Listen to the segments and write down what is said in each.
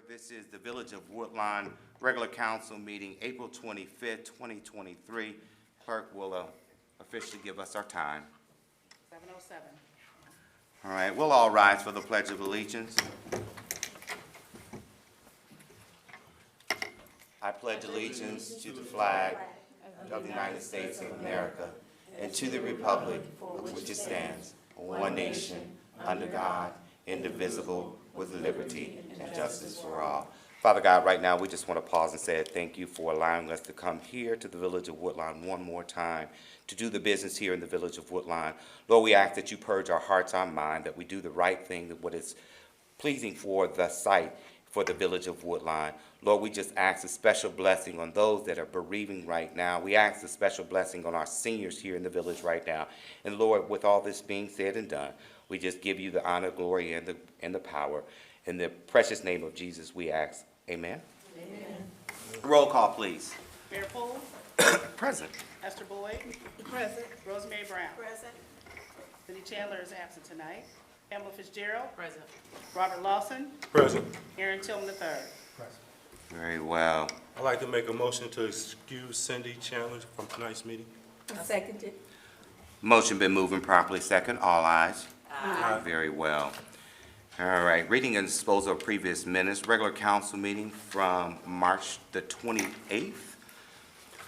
This is the Village of Woodlawn Regular Council meeting, April 25th, 2023. Clerk will officially give us our time. 7:07. All right, we'll all rise for the Pledge of Allegiance. I pledge allegiance to the flag of the United States of America and to the republic for which it stands, one nation, under God, indivisible, with liberty and justice for all. Father God, right now we just want to pause and say thank you for allowing us to come here to the Village of Woodlawn one more time to do the business here in the Village of Woodlawn. Lord, we ask that you purge our hearts, our mind, that we do the right thing, that what is pleasing for the site, for the Village of Woodlawn. Lord, we just ask a special blessing on those that are bereaving right now. We ask a special blessing on our seniors here in the village right now. And Lord, with all this being said and done, we just give you the honor, glory, and the power. In the precious name of Jesus, we ask. Amen. Amen. Roll call, please. Mayor Poole. Present. Esther Boyd. Present. Rosemary Brown. Present. Cindy Chandler is absent tonight. Pamela Fitzgerald. Present. Robert Lawson. Present. Aaron Tillman III. Present. Very well. I'd like to make a motion to excuse Cindy Chandler from tonight's meeting. Seconded. Motion been moved and properly second. All ayes. Aye. Very well. All right, reading and disposal of previous minutes, regular council meeting from March the 28th.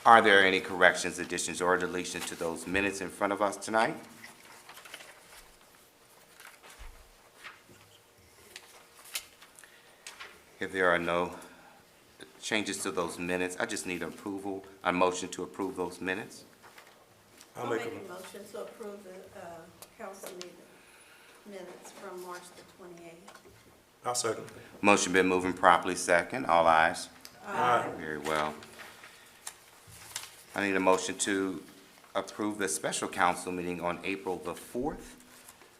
Are there any corrections, additions, or deletions to those minutes in front of us tonight? If there are no changes to those minutes, I just need approval, a motion to approve those minutes. I'll I'll make make a a motion to approve the council meeting minutes from March the 28th. I'll second. Motion been moved and properly second. All ayes. Aye. Very well. I need a motion to approve the special council meeting on April the 4th,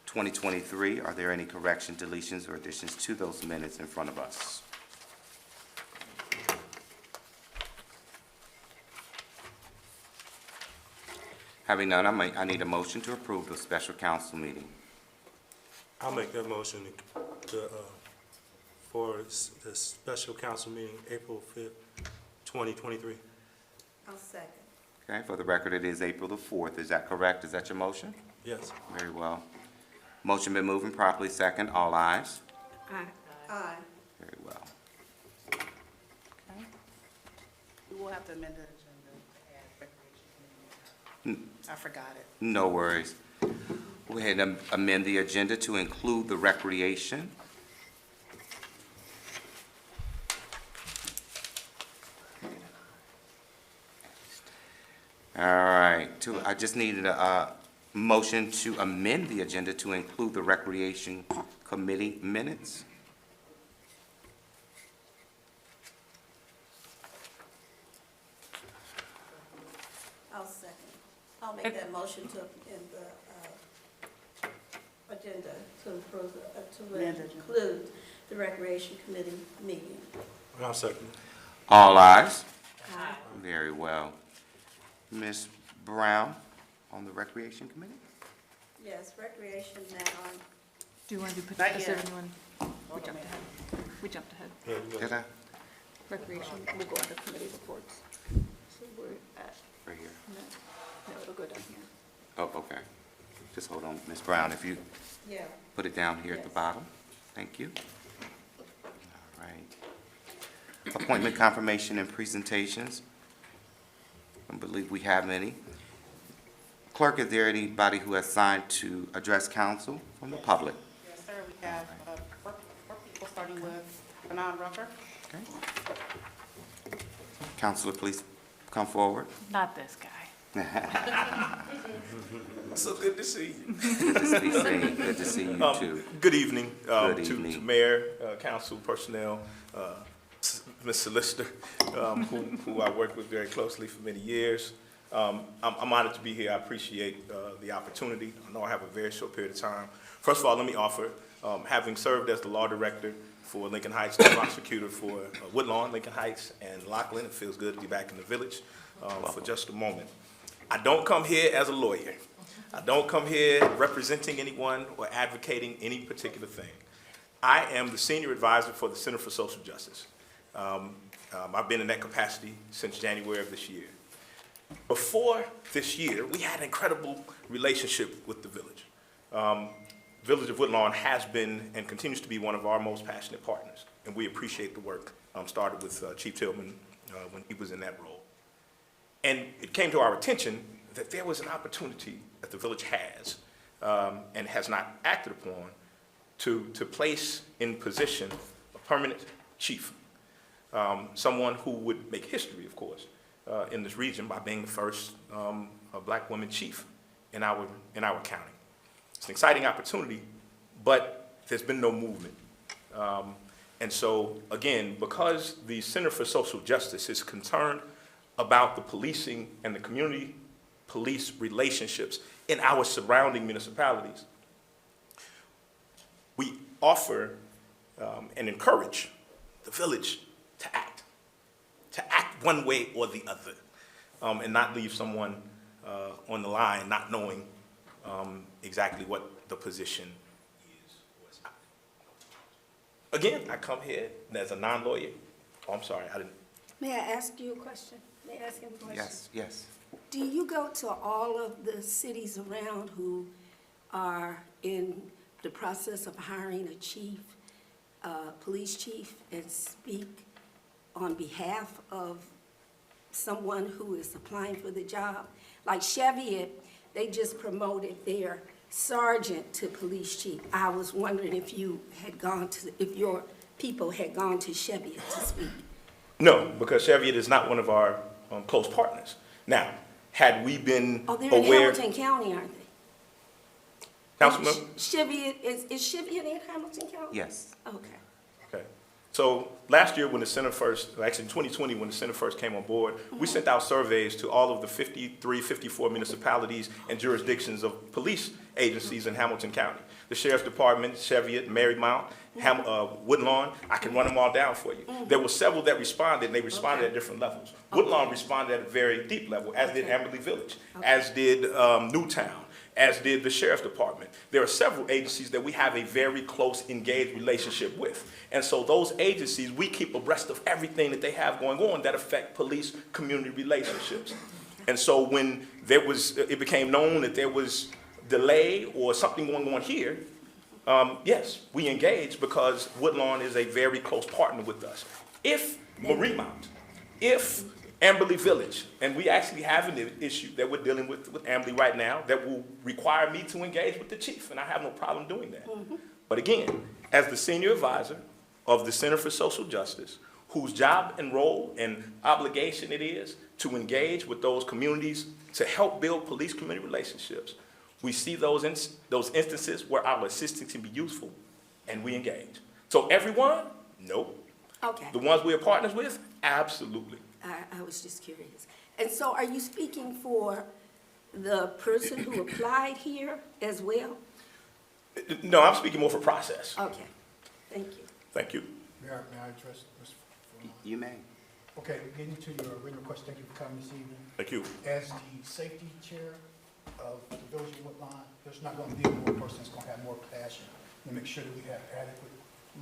2023. Are there any corrections, deletions, or additions to those minutes in front of us? Having none, I need a motion to approve the special council meeting. I'll make that motion for the special council meeting, April 5th, 2023. I'll second. Okay, for the record, it is April the 4th. Is that correct? Is that your motion? Yes. Very well. Motion been moved and properly second. All ayes. Aye. Aye. Very well. We will have to amend the agenda to add recreation. I forgot it. No worries. Go ahead and amend the agenda to include the recreation. All right, I just needed a motion to amend the agenda to include the Recreation Committee minutes. I'll second. I'll make that motion to amend the agenda to improve, Amend agenda. include the Recreation Committee meeting. I'll second. All ayes. Aye. Very well. Ms. Brown on the Recreation Committee? Yes, Recreation now. Do you want to do, Not is there yet. anyone? We jumped ahead. We jumped ahead. Yeah, you Did got I? Recreation, we'll go under committee reports. So we're at, Right here. no, it'll go down here. Oh, okay. Just hold on, Ms. Brown, if you Yeah. put it down here at the Yes. bottom. Thank you. All right. Appointment confirmation and presentations. I don't believe we have any. Clerk, is there anybody who has signed to address council from the public? Yes, sir. We have four people, starting with Fanon Rucker. Okay. Counselor, please come forward. Not this guy. So good to see you. Good to be seen. Good to see you too. Good evening, Good to evening. Mayor, council personnel, Ms. Solicitor, who I worked with very closely for many years. I'm honored to be here. I appreciate the opportunity. I know I have a very short period of time. First of all, let me offer, having served as the law director for Lincoln Heights, the prosecutor for Woodlawn, Lincoln Heights, and Lockland, it feels good to be back in the village for just a moment. I don't come here as a lawyer. I don't come here representing anyone or advocating any particular thing. I am the senior advisor for the Center for Social Justice. I've been in that capacity since January of this year. Before this year, we had an incredible relationship with the village. Village of Woodlawn has been and continues to be one of our most passionate partners, and we appreciate the work started with Chief Tillman when he was in that role. And it came to our attention that there was an opportunity that the village has and has not acted upon to place in position a permanent chief, someone who would make history, of course, in this region by being the first black woman chief in our county. It's an exciting opportunity, but there's been no movement. And so, again, because the Center for Social Justice is concerned about the policing and the community police relationships in our surrounding municipalities, we offer and encourage the village to act one way or the other, and not leave someone on the line not knowing exactly what the position is or is not. Again, I come here as a non-lawyer. Oh, I'm sorry, I didn't. May I ask you a question? May I ask him a question? Yes, yes. Do you go to all of the cities around who are in the process of hiring a chief, police chief, and speak on behalf of someone who is applying for the job? Like Cheviot, they just promoted their sergeant to police chief. I was wondering if you had gone to, if your people had gone to Cheviot to speak. No, because Cheviot is not one of our close partners. Now, had we been Oh, they're aware. in Hamilton County, aren't they? Councilman? Cheviot, is Cheviot in Hamilton County? Yes. Okay. Okay. So last year when the center first, actually in 2020 when the center first came on board, we sent out surveys to all of the 53, 54 municipalities and jurisdictions of police agencies in Hamilton County. The Sheriff's Department, Cheviot, Marymount, Woodlawn, I can run them all down for you. There were several that responded, and they responded at different levels. Woodlawn responded at a very deep level, as did Amberley Village, as did Newtown, as did the Sheriff's Department. There are several agencies that we have a very close, engaged relationship with. And so those agencies, we keep abreast of everything that they have going on that affect police-community relationships. And so when it became known that there was delay or something going on here, yes, we engaged because Woodlawn is a very close partner with us. If Marymount, if Amberley Village, and we actually have an issue that we're dealing with Amberley right now that will require me to engage with the chief, and I have no problem doing that. But again, as the senior advisor of the Center for Social Justice, whose job and role and obligation it is to engage with those communities to help build police-community relationships, we see those instances where our assistance can be useful, and we engage. So everyone? Nope. Okay. The ones we are partners with? Absolutely. I was just curious. And so are you speaking for the person who applied here as well? No, I'm speaking more for process. Okay, thank you. Thank you. May I address Mr. Furlong? You may. Okay, getting to your written request, thank you for coming this evening. Thank you. As the safety chair of the Village of Woodlawn, there's not going to be one person that's going to have more passion to make sure that we have adequate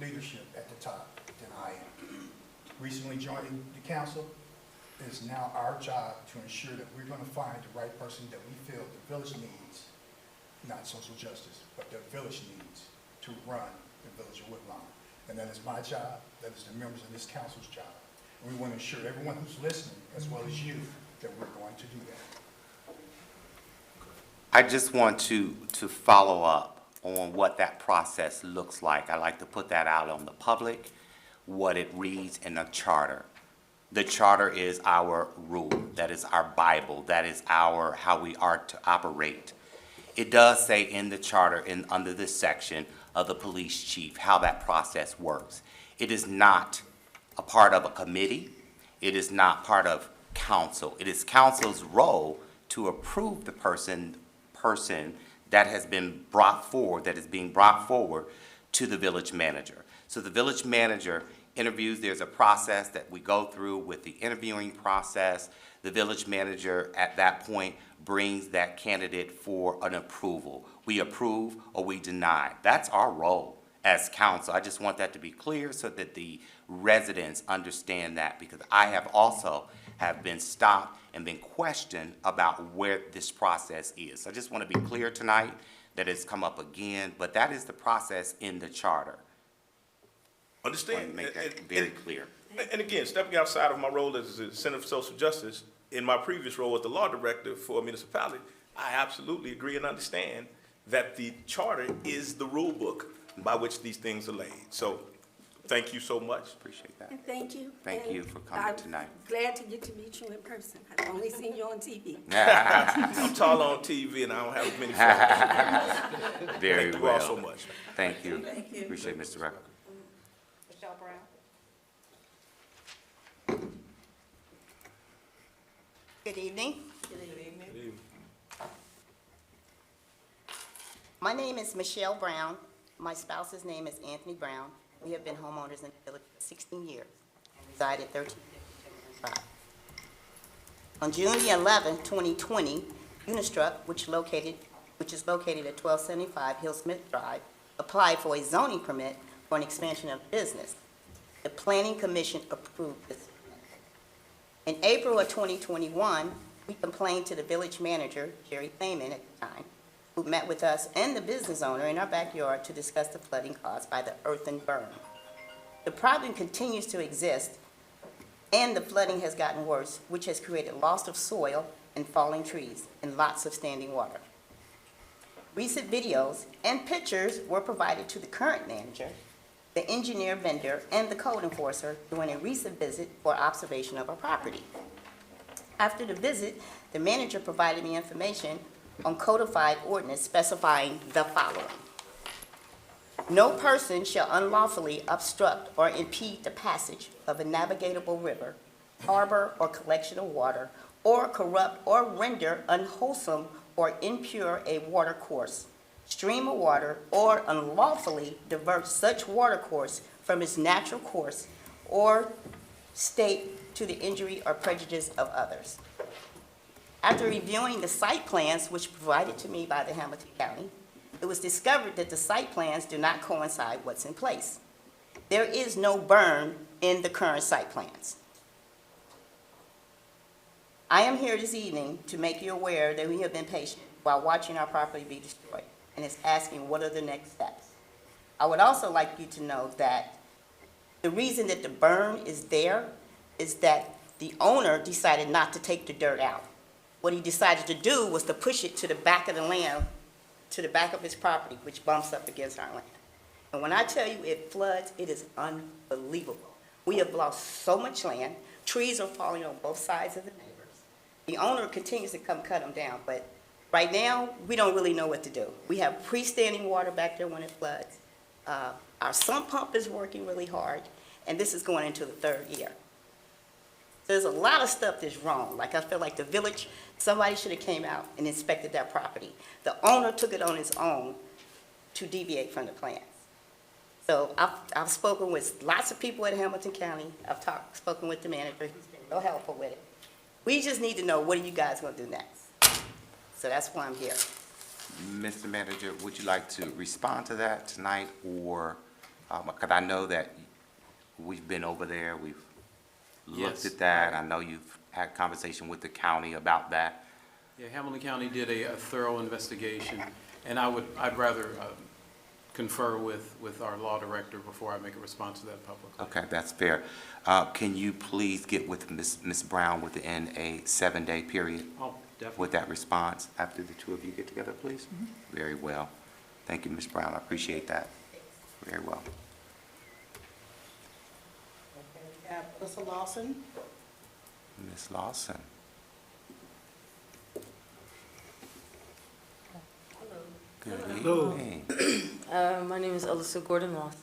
leadership at the top than I am. Recently joining the council, it is now our job to ensure that we're going to find the right person that we feel the village needs, not social justice, but the village needs to run the Village of Woodlawn. And that is my job, that is the members of this council's job. And we want to ensure everyone who's listening, as well as you, that we're going to do that. I just want to follow up on what that process looks like. I like to put that out on the public, what it reads in the charter. The charter is our rule, that is our Bible, that is how we are to operate. It does say in the charter, under this section of the police chief, how that process works. It is not a part of a committee. It is not part of council. It is council's role to approve the person that has been brought forward, that is being brought forward to the village manager. So the village manager interviews. There's a process that we go through with the interviewing process. The village manager at that point brings that candidate for an approval. We approve or we deny. That's our role as council. I just want that to be clear so that the residents understand that, because I have also have been stopped and been questioned about where this process is. I just want to be clear tonight that it's come up again, but that is the process in the charter. I want Understand? to make that very clear. And again, stepping outside of my role as the Center for Social Justice, in my previous role as the law director for a municipality, I absolutely agree and understand that the charter is the rule book by which these things are laid. So, thank you so much. Appreciate that. And thank you. Thank And you for coming tonight. I'm glad to get to meet you in person. I've only seen you on TV. I'm tall on TV and I don't have as many friends. Very Thank you all well. so much. Thank you. Appreciate it, Mr. Record. Michelle Brown. Good evening. My name is Michelle Brown. My spouse's name is Anthony Brown. We have been homeowners in the village for 16 years and reside at 1355. On June the 11th, 2020, Unistruck, which is located at 1275 Hillsmith Drive, applied for a zoning permit for an expansion of business. The Planning Commission approved this. In April of 2021, we complained to the village manager, Jerry Thaman at the time, who met with us and the business owner in our backyard to discuss the flooding caused by the earthen berm. The problem continues to exist, and the flooding has gotten worse, which has created loss of soil and falling trees and lots of standing water. Recent videos and pictures were provided to the current manager, the engineer vendor, and the code enforcer during a recent visit for observation of our property. After the visit, the manager provided me information on codified ordinance specifying the following. No person shall unlawfully obstruct or impede the passage of a navigable river, harbor, or collection of water, or corrupt or render unwholesome or impure a water course, stream of water, or unlawfully divert such water course from its natural course or state to the injury or prejudice of others. After reviewing the site plans, which provided to me by the Hamilton County, it was discovered that the site plans do not coincide with what's in place. There is no burn in the current site plans. I am here this evening to make you aware that we have been patient while watching our property be destroyed, and is asking what are the next steps. I would also like you to know that the reason that the burn is there is that the owner decided not to take the dirt out. What he decided to do was to push it to the back of the land, to the back of his property, which bumps up against our land. And when I tell you it floods, it is unbelievable. We have lost so much land. Trees are falling on both sides of the neighbors. The owner continues to come cut them down, but right now, we don't really know what to do. We have freestanding water back there when it floods. Our sump pump is working really hard, and this is going into the third year. There's a lot of stuff that's wrong. Like, I feel like the village, somebody should have came out and inspected that property. The owner took it on his own to deviate from the plans. So I've spoken with lots of people at Hamilton County. I've spoken with the manager. He's been real helpful with it. We just need to know, what are you guys going to do next? So that's why I'm here. Mr. Manager, would you like to respond to that tonight, or, because I know that we've been over there, we've looked Yes. at that. I know you've had conversation with the county about that. Yeah, Hamilton County did a thorough investigation, and I'd rather confer with our law director before I make a response to that publicly. Okay, that's fair. Can you please get with Ms. Brown within a 7-day period Oh, definitely. with that response after the two of you get together, please? Very well. Thank you, Ms. Brown. I appreciate that. Very well. We have Alyssa Lawson. Ms. Lawson. Good Hello. evening. My name is Alyssa Gordon Lawson.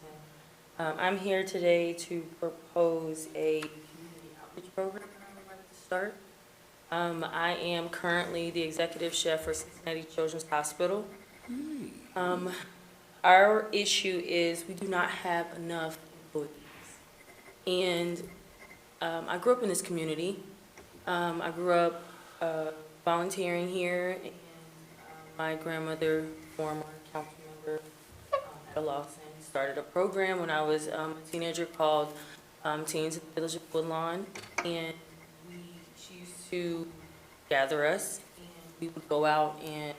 I'm here today to propose a community outreach program I'm ready to start. I am currently the executive chef for Cincinnati Children's Hospital. Our issue is we do not have enough employees. And I grew up in this community. I grew up volunteering here, and my grandmother, former council member, Lawson, started a program when I was a teenager called Teens in the Village of Woodlawn, and she used to gather us, and we would go out and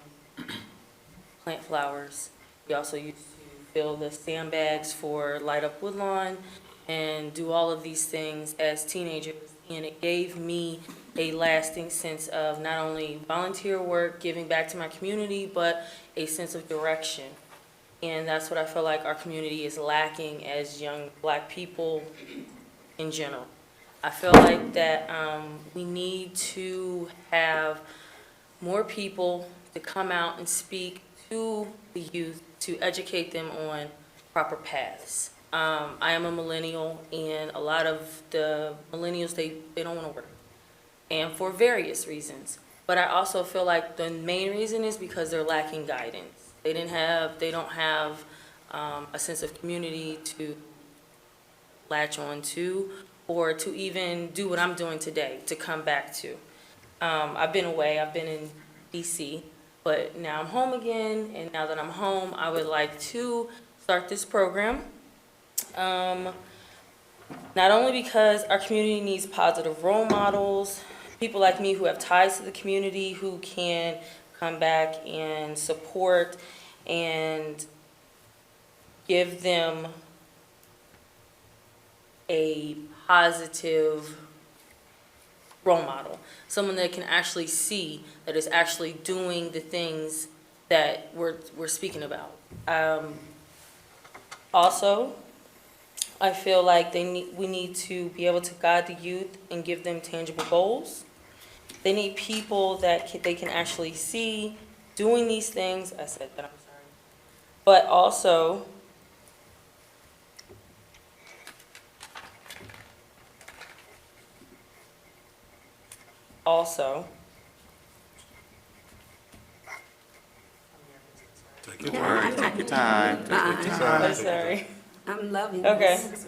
plant flowers. We also used to fill the sandbags for Light Up Woodlawn and do all of these things as teenagers, and it gave me a lasting sense of not only volunteer work, giving back to my community, but a sense of direction. And that's what I feel like our community is lacking as young Black people in general. I feel like that we need to have more people to come out and speak to the youth to educate them on proper paths. I am a millennial, and a lot of the millennials, they don't want to work, and for various reasons. But I also feel like the main reason is because they're lacking guidance. They don't have a sense of community to latch on to, or to even do what I'm doing today, to come back to. I've been away, I've been in DC, but now I'm home again, and now that I'm home, I would like to start this program. Not only because our community needs positive role models, people like me who have ties to the community, who can come back and support and give them a positive role model, someone that can actually see that is actually doing the things that we're speaking about. Also, I feel like we need to be able to guide the youth and give them tangible goals. They need people that they can actually see doing these things. I said that, I'm sorry. But also, Take your Yeah, time. Take your time. I'm sorry. I'm loving Okay. this.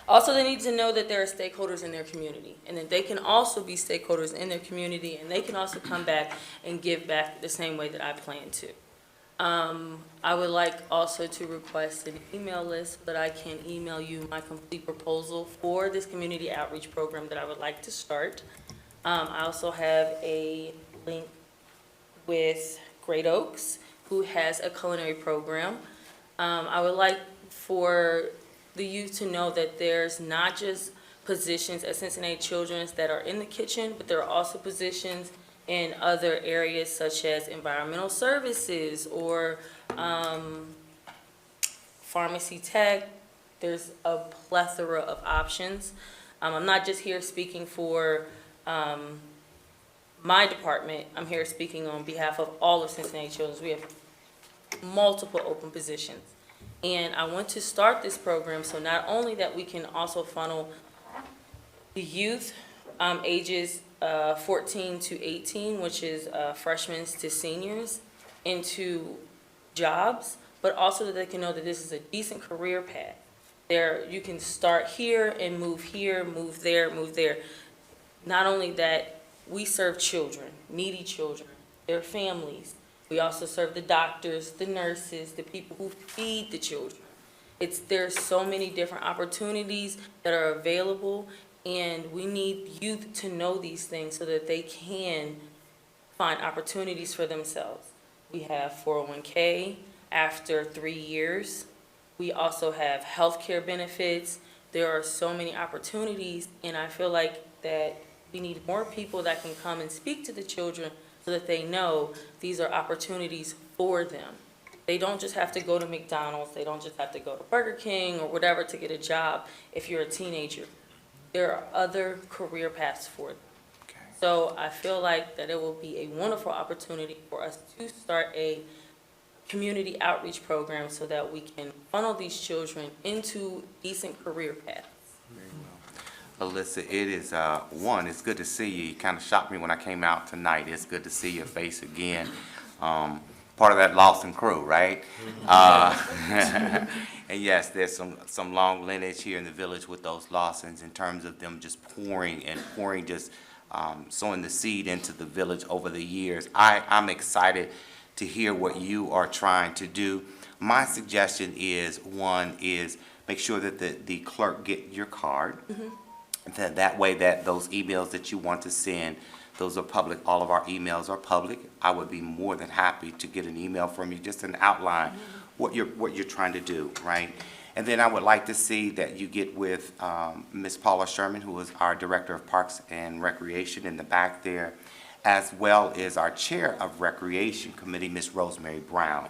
Also, they need to know that there are stakeholders in their community, and that they can also be stakeholders in their community, and they can also come back and give back the same way that I plan to. I would like also to request an email list so that I can email you my complete proposal for this community outreach program that I would like to start. I also have a link with Great Oaks, who has a culinary program. I would like for the youth to know that there's not just positions at Cincinnati Children's that are in the kitchen, but there are also positions in other areas such as environmental services or pharmacy tech. There's a plethora of options. I'm not just here speaking for my department. I'm here speaking on behalf of all of Cincinnati Children's. We have multiple open positions. And I want to start this program so not only that we can also funnel the youth ages 14 to 18, which is freshmen to seniors, into jobs, but also that they can know that this is a decent career path. You can start here, move there, move there. Not only that, we serve children, needy children, their families. We also serve the doctors, the nurses, the people who feed the children. There's so many different opportunities that are available, and we need youth to know these things so that they can find opportunities for themselves. We have 401k after 3 years. We also have healthcare benefits. There are so many opportunities, and I feel like that we need more people that can come and speak to the children so that they know these are opportunities for them. They don't just have to go to McDonald's. They don't just have to go to Burger King or whatever to get a job if you're a teenager. There are other career paths for them. Okay. So I feel like that it will be a wonderful opportunity for us to start a community outreach program so that we can funnel these children into decent career paths. Alyssa, it is, it's good to see you. You kind of shocked me when I came out tonight. It's good to see your face again. Part of that Lawson crew, right? And yes, there's some long lineage here in the village with those Lawsons in terms of them just pouring, just sowing the seed into the village over the years. I'm excited to hear what you are trying to do. My suggestion is, one is make sure that the clerk get your card. That way that those emails that you want to send, those are public. All of our emails are public. I would be more than happy to get an email from you, just an outline, what you're trying to do, right? And then I would like to see that you get with Ms. Paula Sherman, who is our Director of Parks and Recreation in the back there, as well as our Chair of Recreation Committee, Ms. Rosemary Brown.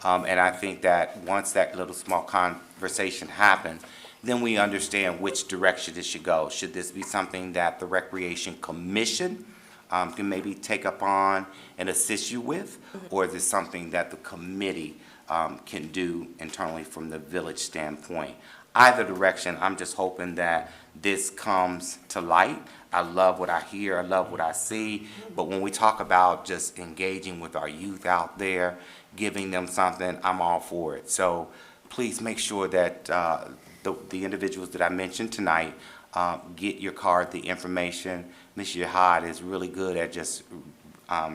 And I think that once that little small conversation happens, then we understand which direction it should go. Should this be something that the Recreation Commission can maybe take up on and assist you with? Or is it something that the committee can do internally from the village standpoint? Either direction, I'm just hoping that this comes to light. I love what I hear, I love what I see, but when we talk about just engaging with our youth out there, giving them something, I'm all for it. So please make sure that the individuals that I mentioned tonight get your card, the information. Ms. Yahad is really good at just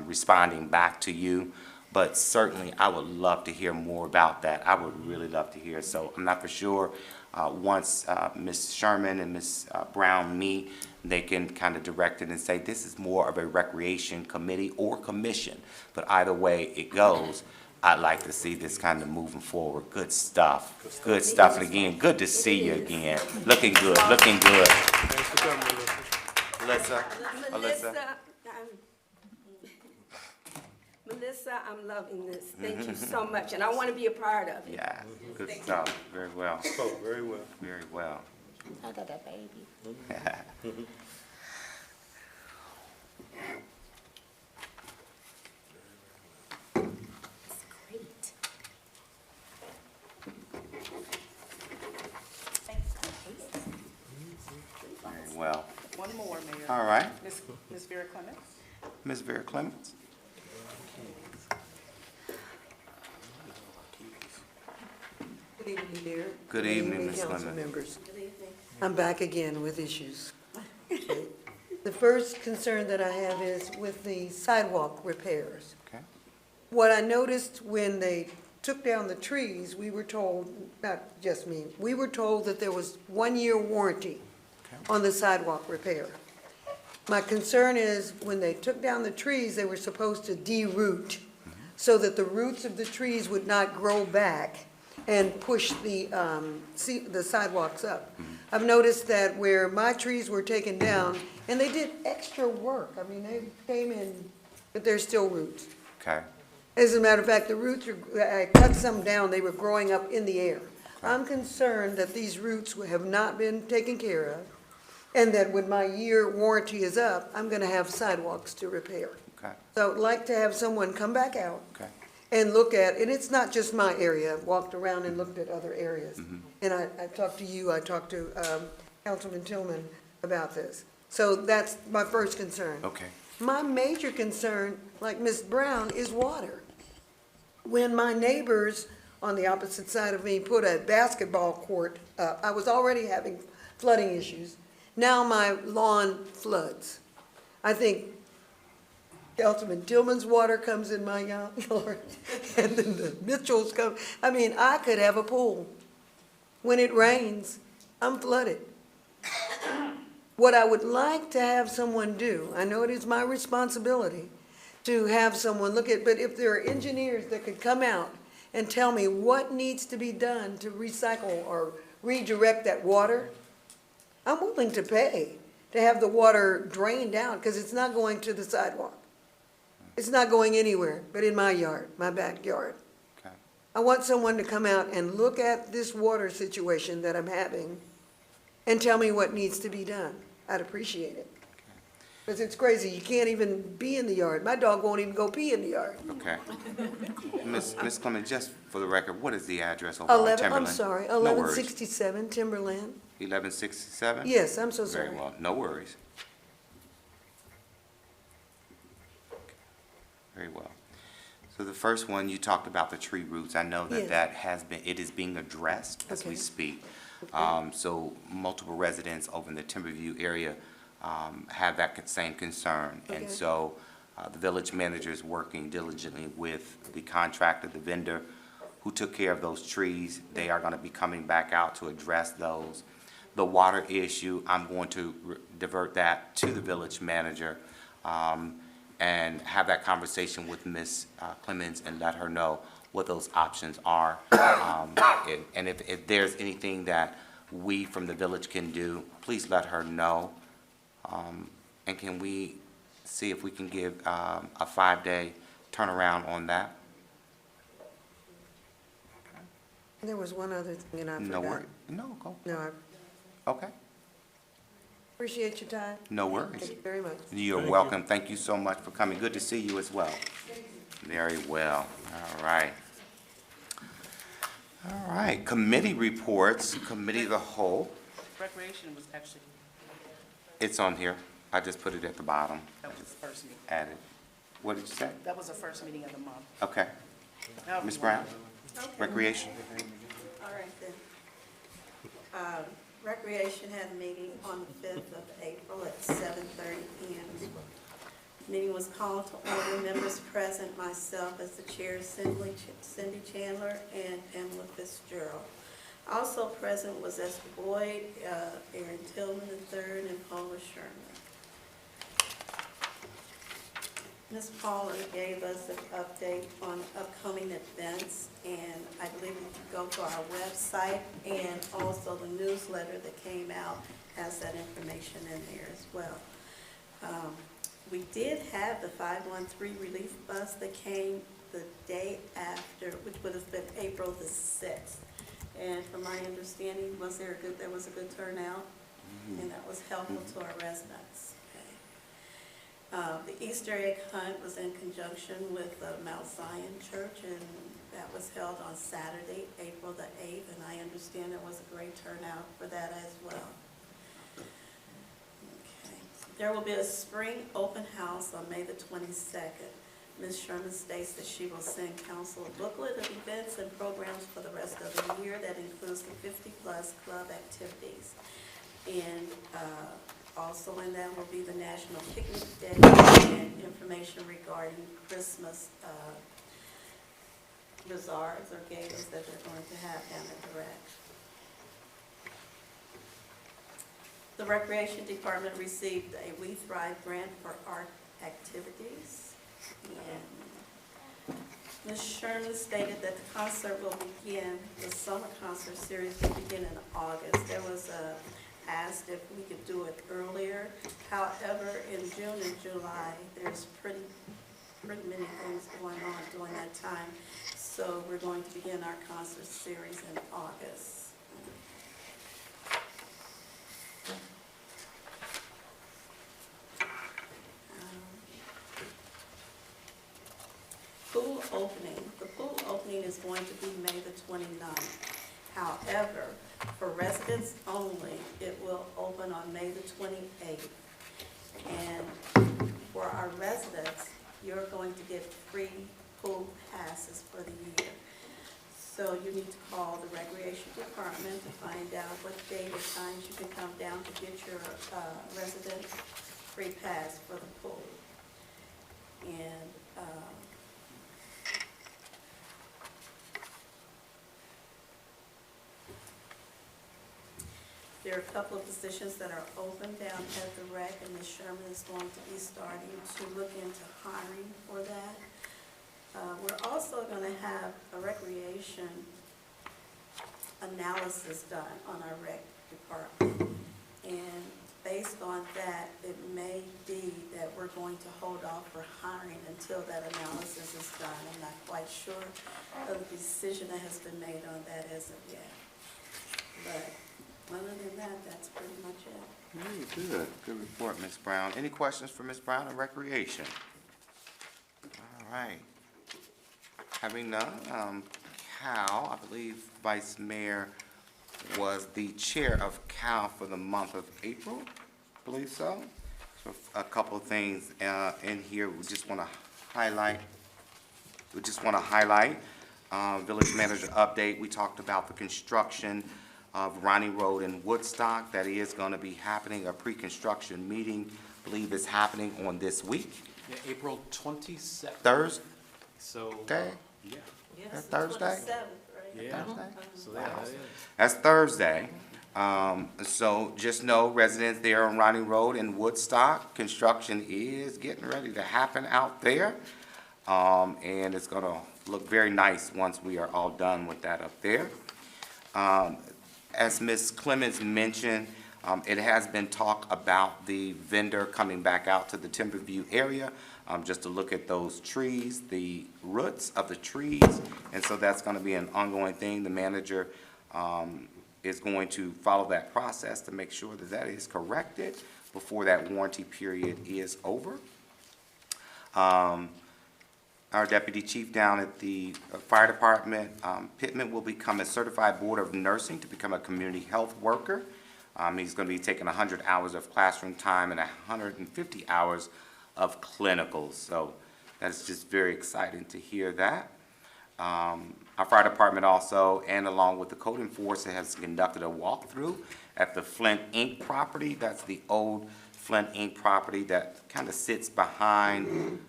responding back to you, but certainly I would love to hear more about that. I would really love to hear. So I'm not for sure. Once Ms. Sherman and Ms. Brown meet, they can kind of direct it and say this is more of a recreation committee or commission. But either way it goes, I'd like to see this kind of moving forward. Good stuff. Good stuff. And again, good to see you again. Looking good. Looking good. Thanks for coming, Melissa. Alyssa. Melissa, I'm loving this. Thank you so much, and I want to be a part of it. Yeah, good stuff. Very well. Oh, very well. Very well. I got that baby. Great. Very well. One more, Mayor. All right. Ms. Vera Clements. Ms. Vera Clements. Good evening, Mayor. Good evening, Ms. council Clements. members. I'm back again with issues. The first concern that I have is with the sidewalk repairs. Okay. What I noticed when they took down the trees, we were told, not just me, we were told that there was 1-year warranty on the sidewalk repair. My concern is when they took down the trees, they were supposed to de-root so that the roots of the trees would not grow back and push the sidewalks up. I've noticed that where my trees were taken down, and they did extra work. I mean, they came in, but there's still roots. Okay. As a matter of fact, the roots, I cut some down, they were growing up in the air. I'm concerned that these roots have not been taken care of, and that when my year warranty is up, I'm gonna have sidewalks to repair. Okay. So I'd like to have someone come back out Okay. and look at, and it's not just my area, I've walked around and looked at other areas. And I talked to you, I talked to Councilman Tillman about this. So that's my first concern. Okay. My major concern, like Ms. Brown, is water. When my neighbors on the opposite side of me put a basketball court up, I was already having flooding issues. Now my lawn floods. I think Councilman Tillman's water comes in my yard, and then the Mitchells come. I mean, I could have a pool. When it rains, I'm flooded. What I would like to have someone do, I know it is my responsibility to have someone look at, but if there are engineers that could come out and tell me what needs to be done to recycle or redirect that water, I'm willing to pay to have the water drained out, because it's not going to the sidewalk. It's not going anywhere but in my yard, my backyard. Okay. I want someone to come out and look at this water situation that I'm having and tell me what needs to be done. I'd appreciate it. Because it's crazy, you can't even be in the yard. My dog won't even go pee in the yard. Okay. Ms. Clement, just for the record, what is the address over on Timberland? I'm sorry, No worries. 1167 Timberland. 1167? Yes, I'm so sorry. Very well, no worries. Very well. So the first one, you talked about the tree roots. I know that Yes. that has been, it is being addressed as we Okay. speak. So multiple residents over in the Timberview area have that same concern. And Okay. so the village manager is working diligently with the contractor, the vendor, who took care of those trees. They are going to be coming back out to address those. The water issue, I'm going to divert that to the village manager and have that conversation with Ms. Clemens and let her know what those options are. And if there's anything that we from the village can do, please let her know. And can we see if we can give a 5-day turnaround on that? There was one other thing and I No forgot. worries. No, go. No, I Okay. appreciate your time. No Thank worries. you very much. You're Thank you. welcome. Thank you so much for coming. Good to see you as well. Very well. All right. All right. Committee reports, committee of the whole. Recreation was actually, It's on here. I just put it at the bottom. that was the first meeting. Added. What did you say? That was the first meeting of the month. Okay. Now, Ms. Brown? Recreation? All right then. Recreation had a meeting on the 5th of April at 7:30 p.m. Meeting was called to order, members present, myself as the chair, Cindy Chandler, and Pamela Fitzgerald. Also present was Esther Boyd, Aaron Tillman III, and Paula Sherman. Ms. Paula gave us an update on upcoming events, and I believe if you go to our website and also the newsletter that came out has that information in there as well. We did have the 513 relief bus that came the day after, which would have been April the 6th. And from my understanding, there was a good turnout, and that was helpful to our residents. The Easter egg hunt was in conjunction with Mount Zion Church, and that was held on Saturday, April the 8th, and I understand it was a great turnout for that as well. Okay. There will be a spring open house on May the 22nd. Ms. Sherman states that she will send council a booklet of events and programs for the rest of the year that includes the 50-plus club activities. And also in that will be the National Picnic Day and information regarding Christmas bazaars or galas that they're going to have down at the rec. The Recreation Department received a We Thrive grant for art activities. And Ms. Sherman stated that the concert will begin, the summer concert series will begin in August. There was asked if we could do it earlier. However, in June and July, there's pretty many things going on during that time. So we're going to begin our concert series in August. Pool opening. The pool opening is going to be May the 29th. However, for residents only, it will open on May the 28th. And for our residents, you're going to get free pool passes for the year. So you need to call the Recreation Department to find out what date or times you can come down to get your resident free pass for the pool. And there are a couple of positions that are open down at the rec, and Ms. Sherman is going to be starting to look into hiring for that. We're also going to have a recreation analysis done on our rec department. And based on that, it may be that we're going to hold off for hiring until that analysis is done. I'm not quite sure of the decision that has been made on that as of yet. But other than that, that's pretty much it. Very good. Good report, Ms. Brown. Any questions for Ms. Brown on recreation? All right. Having none, Cal, I believe Vice Mayor was the chair of Cal for the month of April, I believe so. So a couple of things in here we just want to highlight. Village manager update. We talked about the construction of Ronnie Road in Woodstock. That is going to be happening, a pre-construction meeting, I believe is happening on this week, Yeah, April 27th. Thursday. So Yeah. That's Thursday? 27th, right? Yeah. Thursday? So that is. That's Thursday. So just know residents there on Ronnie Road in Woodstock, construction is getting ready to happen out there. And it's gonna look very nice once we are all done with that up there. As Ms. Clemens mentioned, it has been talk about the vendor coming back out to the Timberview area, just to look at those trees, the roots of the trees. And so that's gonna be an ongoing thing. The manager, is going to follow that process to make sure that that is corrected before that warranty period is over. Our deputy chief down at the fire department, Pittman, will become a certified board of nursing to become a community health worker. He's going to be taking 100 hours of classroom time and 150 hours of clinicals. So that's just very exciting to hear that. Our fire department also, and along with the code enforcement, has conducted a walkthrough at the Flint Inc. property. That's the old Flint Inc. property that kind of sits behind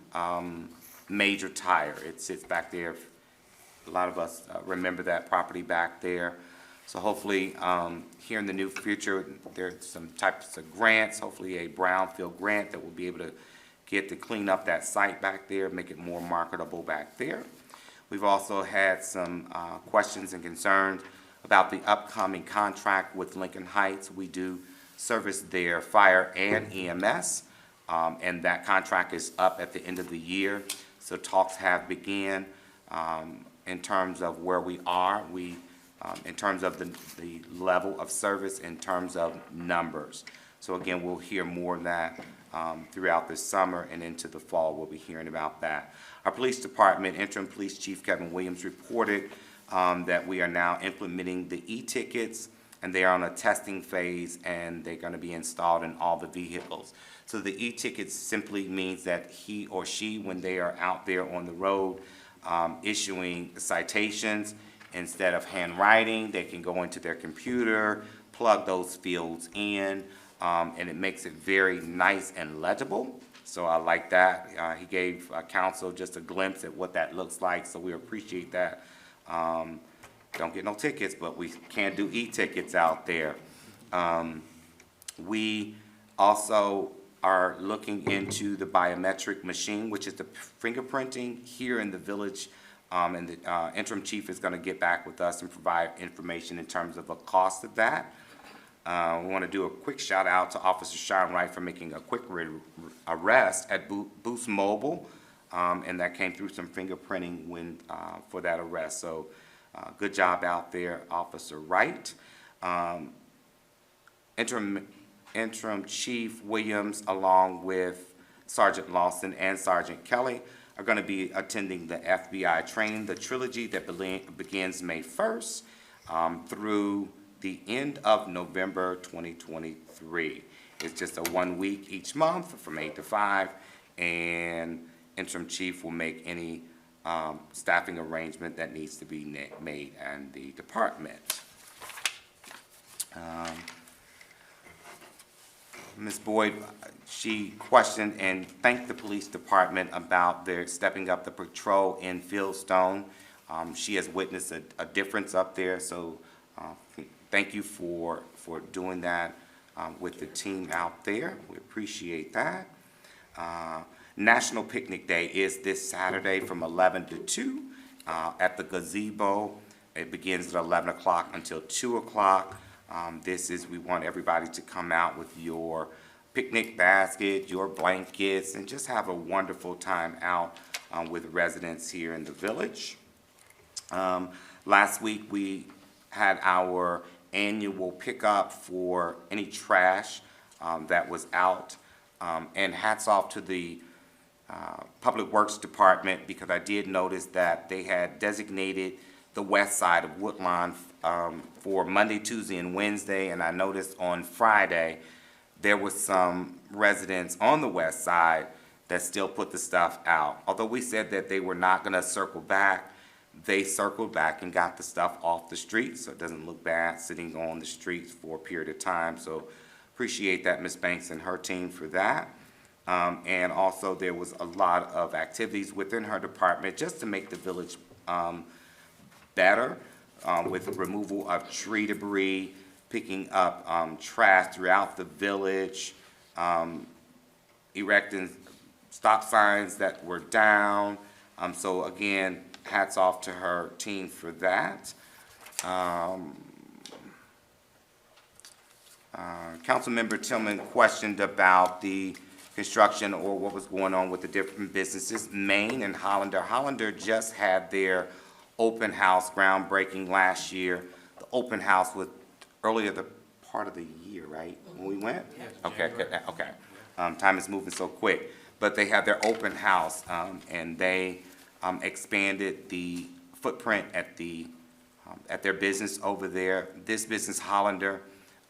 Major Tire. It sits back there. A lot of us remember that property back there. So hopefully, here in the near future, there's some types of grants, hopefully a brownfield grant that we'll be able to get to clean up that site back there, make it more marketable back there. We've also had some questions and concerns about the upcoming contract with Lincoln Heights. We do service their fire and EMS, and that contract is up at the end of the year. So talks have begun in terms of where we are. In terms of the level of service, in terms of numbers. So again, we'll hear more of that throughout the summer and into the fall. We'll be hearing about that. Our police department, interim police chief Kevin Williams reported that we are now implementing the e-tickets, and they are on a testing phase, and they're going to be installed in all the vehicles. So the e-tickets simply means that he or she, when they are out there on the road issuing citations, instead of handwriting, they can go into their computer, plug those fields in, and it makes it very nice and legible. So I like that. He gave council just a glimpse at what that looks like, so we appreciate that. Don't get no tickets, but we can do e-tickets out there. We also are looking into the biometric machine, which is the fingerprinting here in the village. And the interim chief is going to get back with us and provide information in terms of the cost of that. We want to do a quick shout out to Officer Sean Wright for making a quick arrest at Boost Mobile, and that came through some fingerprinting for that arrest. So good job out there, Officer Wright. Interim Chief Williams, along with Sergeant Lawson and Sergeant Kelly, are going to be attending the FBI training, the trilogy that begins May 1st through the end of November 2023. It's just a 1 week each month from 8 to 5, and interim chief will make any staffing arrangement that needs to be made in the department. Ms. Boyd, she questioned and thanked the police department about their stepping up the patrol in Fieldstone. She has witnessed a difference up there, so thank you for doing that with the team out there. We appreciate that. National Picnic Day is this Saturday from 11 to 2 at the gazebo. It begins at 11 o'clock until 2 o'clock. We want everybody to come out with your picnic basket, your blankets, and just have a wonderful time out with residents here in the village. Last week, we had our annual pickup for any trash that was out. And hats off to the Public Works Department, because I did notice that they had designated the west side of Woodlawn for Monday, Tuesday, and Wednesday, and I noticed on Friday there was some residents on the west side that still put the stuff out. Although we said that they were not going to circle back, they circled back and got the stuff off the street, so it doesn't look bad sitting on the streets for a period of time. So appreciate that, Ms. Banks and her team, for that. And also there was a lot of activities within her department just to make the village better with the removal of tree debris, picking up trash throughout the village, erecting stop signs that were down. So again, hats off to her team for that. Councilmember Tillman questioned about the construction or what was going on with the different businesses. Maine and Hollander. Hollander just had their open house groundbreaking last year. The open house was earlier the part of the year, right, when we went? Okay, good, okay. Time is moving so quick. But they had their open house, and they expanded the footprint at their business over there. This business, Hollander,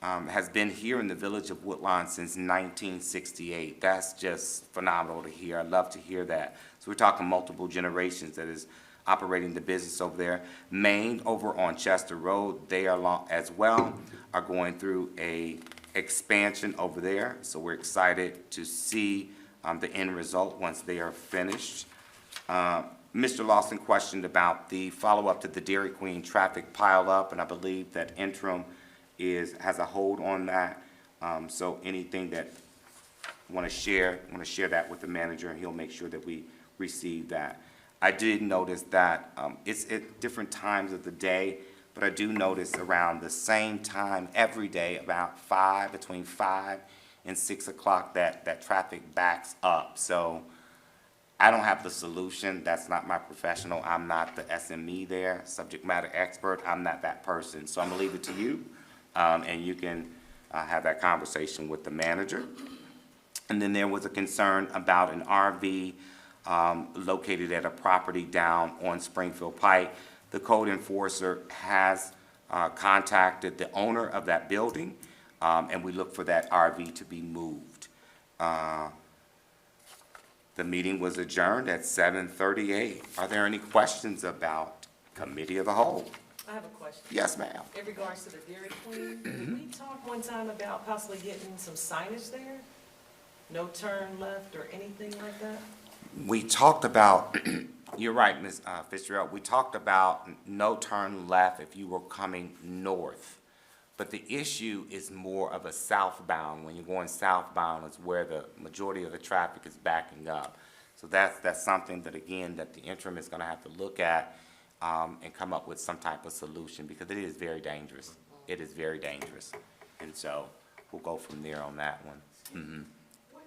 has been here in the village of Woodlawn since 1968. That's just phenomenal to hear. I love to hear that. So we're talking multiple generations that is operating the business over there. Maine, over on Chester Road, they are as well are going through a expansion over there. So we're excited to see the end result once they are finished. Mr. Lawson questioned about the follow-up to the Dairy Queen traffic pileup, and I believe that interim has a hold on that. So anything that want to share that with the manager, and he'll make sure that we receive that. I did notice that it's at different times of the day, but I do notice around the same time every day, about between 5 and 6 o'clock, that traffic backs up. So I don't have the solution. That's not my professional. I'm not the SME there, subject matter expert. I'm not that person. So I'm gonna leave it to you, and you can have that conversation with the manager. And then there was a concern about an RV located at a property down on Springfield Pike. The code enforcer has contacted the owner of that building, and we look for that RV to be moved. The meeting was adjourned at 7:38. Are there any questions about Committee of the Whole? I have a question. Yes, ma'am. In regards to the Dairy Queen, did we talk one time about possibly getting some signage there? No turn left or anything like that? We talked about, you're right, Ms. Fitzgerald, we talked about no turn left if you were coming north. But the issue is more of a southbound. When you're going southbound is where the majority of the traffic is backing up. So that's something that, again, that the interim is gonna have to look at and come up with some type of solution, because it is very dangerous. It is very dangerous. And so we'll go from there on that one. Mm-hmm. Where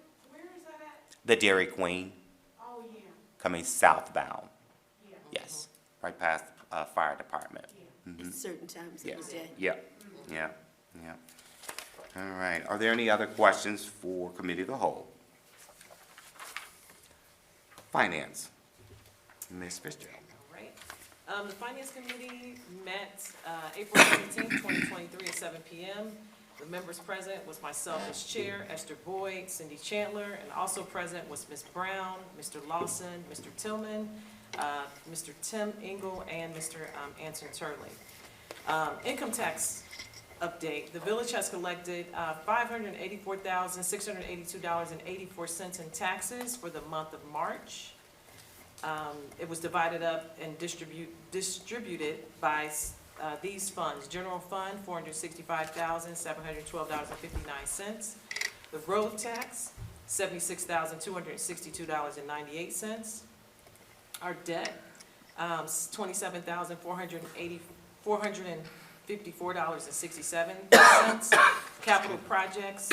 is that at? The Dairy Queen. Oh, yeah. Coming southbound. Yeah. Yes, right past fire department. At certain times of the Yes. day. Yep. Yeah. All right. Are there any other questions for Committee of the Whole? Finance. Ms. Fitzgerald. All right. The Finance Committee met April 17th, 2023 at 7 p.m. The members present was myself as chair, Esther Boyd, Cindy Chandler, and also present was Ms. Brown, Mr. Lawson, Mr. Tillman, Mr. Tim Engel, and Mr. Anson Turley. Income tax update. The village has collected $584,682.84 in taxes for the month of March. It was divided up and distributed by these funds. General fund, $465,712.59. The road tax, $76,262.98. Our debt, $27,454.67. Capital projects,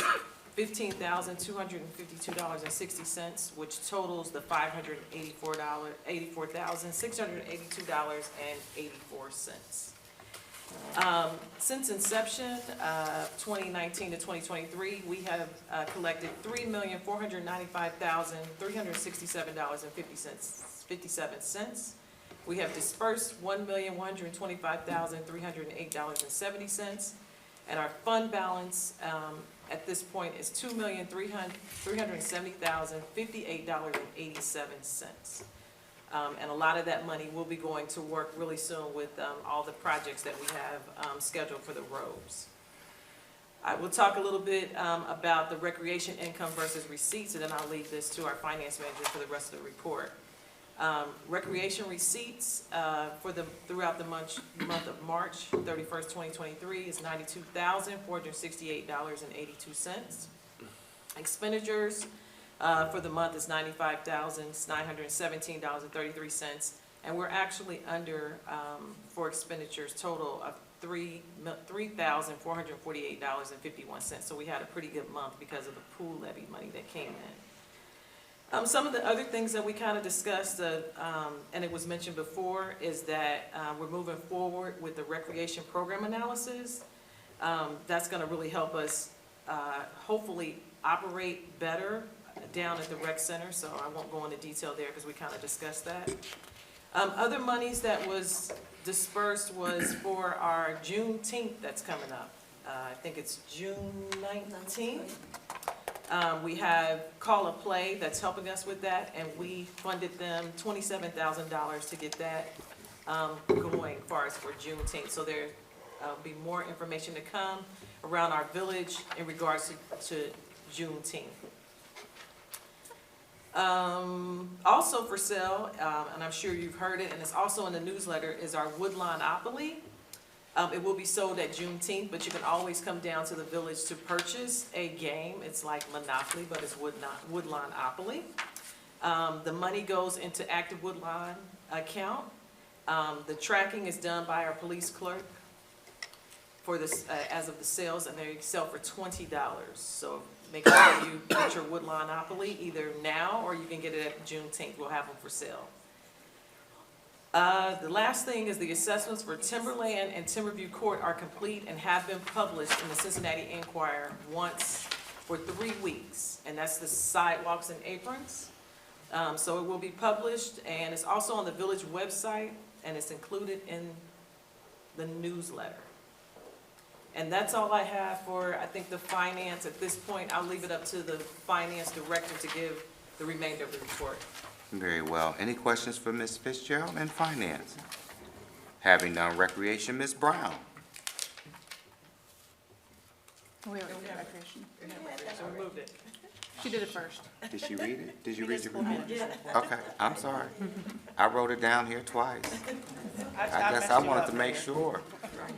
$15,252.60, which totals the $584,682.84. Since inception, 2019 to 2023, we have collected $3,495,367.57. We have dispersed $1,125,308.70, and our fund balance at this point is $2,370,058.87. And a lot of that money will be going to work really soon with all the projects that we have scheduled for the roads. I will talk a little bit about the recreation income versus receipts, and then I'll leave this to our finance manager for the rest of the report. Recreation receipts throughout the month of March 31st, 2023 is $92,468.82. Expenditures for the month is $95,917.33, and we're actually under for expenditures total of $3,448.51. So we had a pretty good month because of the pool levy money that came in. Some of the other things that we kind of discussed, and it was mentioned before, is that we're moving forward with the recreation program analysis. That's going to really help us hopefully operate better down at the rec center, so I won't go into detail there because we kind of discussed that. Other monies that was dispersed was for our Juneteenth that's coming up. I think it's June 19th. We have Call a Play that's helping us with that, and we funded them $27,000 to get that going for us for Juneteenth. So there will be more information to come around our village in regards to Juneteenth. Also for sale, and I'm sure you've heard it, and it's also in the newsletter, is our Woodlawn-opoly. It will be sold at Juneteenth, but you can always come down to the village to purchase a game. It's like Monopoly, but it's Woodlawn-opoly. The money goes into active Woodlawn account. The tracking is done by our police clerk for this, as of the sales, and they sell for $20. So make sure you get your Woodlawn-opoly either now or you can get it at Juneteenth. We'll have them for sale. The last thing is the assessments for Timberland and Timberview Court are complete and have been published in the Cincinnati Enquirer once for 3 weeks, and that's the sidewalks and aprons. So it will be published, and it's also on the village website, and it's included in the newsletter. And that's all I have for, I think, the finance. At this point, I'll leave it up to the finance director to give the remainder of the report. Very well. Any questions for Ms. Fitzgerald in finance? Having done recreation, Ms. Brown. Wait, recreation. So we moved it. She did it first. Did she read it? Did you read the report? Okay, I'm sorry. I wrote it down here twice. I guess I wanted to make sure.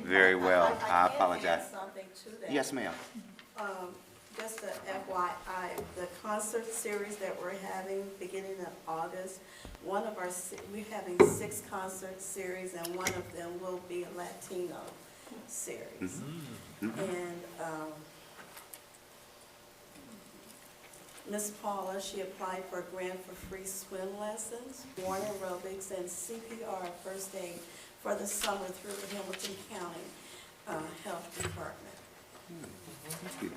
Very well. I apologize. Add something to that. Yes, ma'am. Just a FYI, the concert series that we're having beginning of August, we're having 6 concert series, and one of them will be a Latino series. And Miss Paula, she applied for a grant for free swim lessons, born aerobics, and CPR first aid for the summer through the Hamilton County Health Department.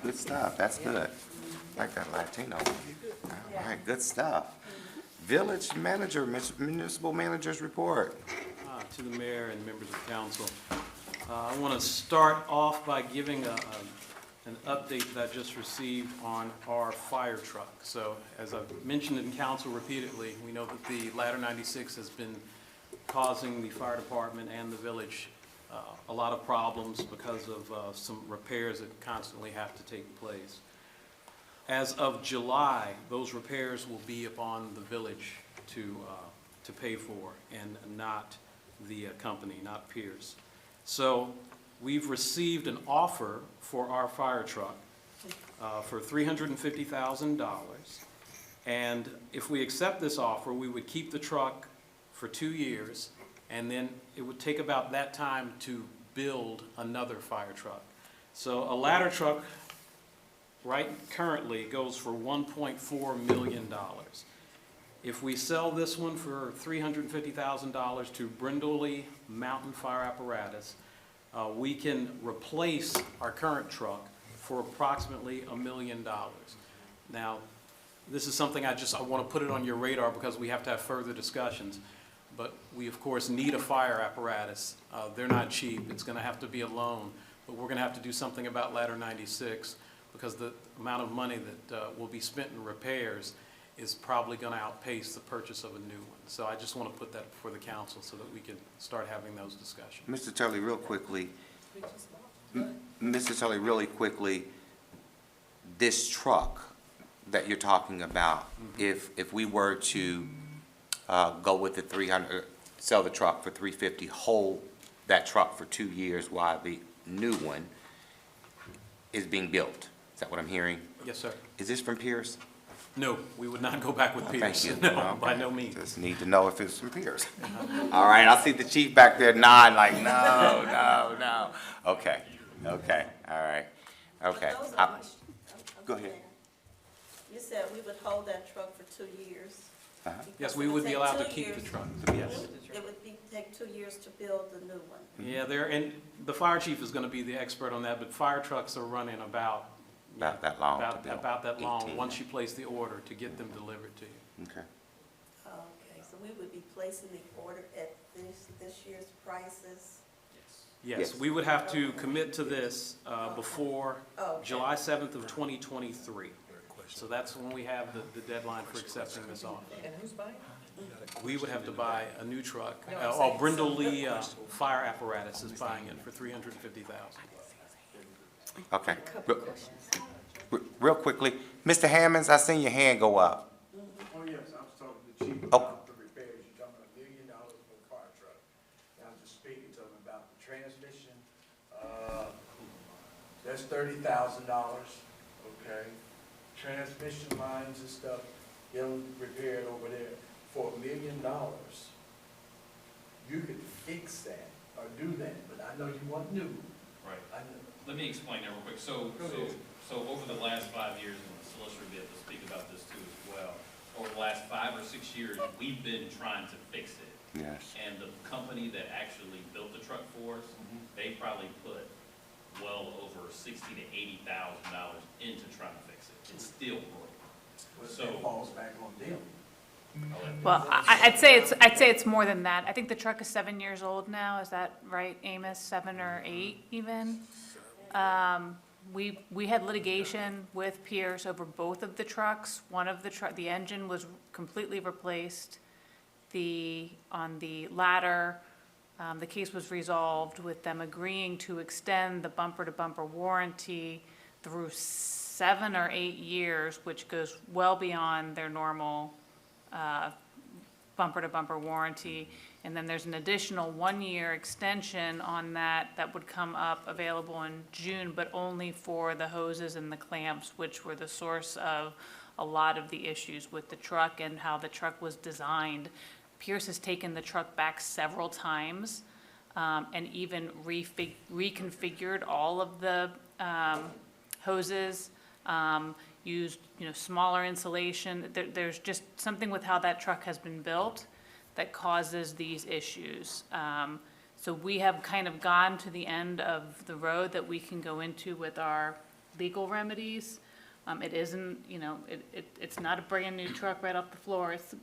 Good stuff. That's good. I like that Latino. All right, good stuff. Village manager, municipal manager's report. To the mayor and members of council. I want to start off by giving an update that I just received on our fire truck. So as I've mentioned in council repeatedly, we know that the Ladder 96 has been causing the fire department and the village a lot of problems because of some repairs that constantly have to take place. As of July, those repairs will be upon the village to pay for, and not the company, not Pierce. So we've received an offer for our fire truck for $350,000. And if we accept this offer, we would keep the truck for 2 years, and then it would take about that time to build another fire truck. So a ladder truck right currently goes for $1.4 million. If we sell this one for $350,000 to Brindley Mountain Fire Apparatus, we can replace our current truck for approximately $1 million. Now, this is something I want to put it on your radar because we have to have further discussions. But we, of course, need a fire apparatus. They're not cheap. It's going to have to be a loan. But we're going to have to do something about Ladder 96 because the amount of money that will be spent in repairs is probably going to outpace the purchase of a new one. So I just want to put that before the council so that we can start having those discussions. Mr. Tully, real quickly. Mr. Tully, really quickly, this truck that you're talking about, if we were to go with the 300, sell the truck for $350, hold that truck for 2 years while the new one is being built. Is that what I'm hearing? Yes, sir. Is this from Pierce? No, we would not go back with Thank Pierce. you. No, by no means. Just need to know if it's from Pierce. All right, I see the chief back there nodding like, no, no, no. Okay, okay, all right, okay. Those are my- Go ahead. You said we would hold that truck for 2 years. Uh-huh. Yes, Because we it would be take allowed to 2 keep the years. truck. Yes. It would take 2 years to build the new one. Yeah, and the fire chief is gonna be the expert on that, but fire trucks are running about That long to build. about that long, 18. once you place the order to get them delivered to you. Okay. Okay, so we would be placing the order at this year's prices? Yes, Yes. we would have to commit to this before Okay. July 7th of 2023. So that's when we have the deadline for accepting this offer. And who's buying? We would have to buy a new truck. No, I'm Or saying- Brindle Lee Fire Apparatus is buying it for $350,000. Okay. Real quickly, Mr. Hammonds, I seen your hand go up. Oh, yes, I was talking to the chief Oh. about the repairs, you're talking about $1 million for a fire truck. And I was just speaking to him about the transmission, that's $30,000, okay? Transmission lines and stuff, get them repaired over there. For $1 million, you could fix that or do that, but I know you want new. Right. I know. Let me explain that real quick. So over the last 5 years, and the solicitor will be able to speak about this too as well, over the last 5 or 6 years, we've been trying to fix it. Yes. And the company that actually built the truck for us, they probably put well over $60,000 to $80,000 into trying to fix it. It's still broke. So it falls back on them. Well, I'd say it's more than that. I think the truck is 7 years old now. Is that right, Amos? 7 or 8 even? We had litigation with Pierce over both of the trucks. One of the engine was completely replaced. On the latter, the case was resolved with them agreeing to extend the bumper-to-bumper warranty through 7 or 8 years, which goes well beyond their normal bumper-to-bumper warranty. And then there's an additional 1-year extension on that would come up available in June, but only for the hoses and the clamps, which were the source of a lot of the issues with the truck and how the truck was designed. Pierce has taken the truck back several times and even reconfigured all of the hoses, used, smaller insulation. There's just something with how that truck has been built that causes these issues. So we have kind of gone to the end of the road that we can go into with our legal remedies. It isn't, it's not a brand-new truck right off the floor. It's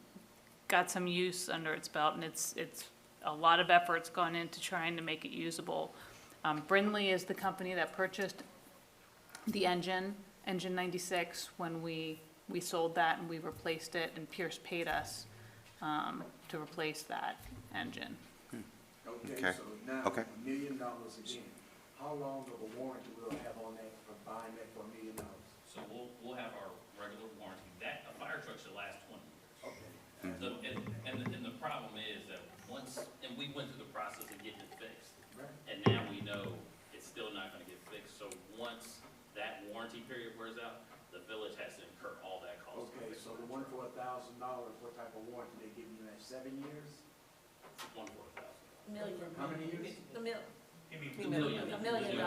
got some use under its belt, and it's a lot of effort's gone into trying to make it usable. Brindley is the company that purchased the Engine 96, when we sold that and we replaced it, and Pierce paid us to replace that engine. Okay, so now, Okay. $1 million again, how long of a warranty will I have on that for buying that for $1 million? So we'll have our regular warranty. A fire truck should last 20 years. Okay. And the problem is that and we went through the process of getting it fixed. Right. And now we know it's still not gonna get fixed. So once that warranty period wears out, the village has to incur all that cost. Okay, so the one for $1,000, what type of warranty they give you, that 7 years? One for $1,000. Million. How many years? The mil, $2 million. $1 million.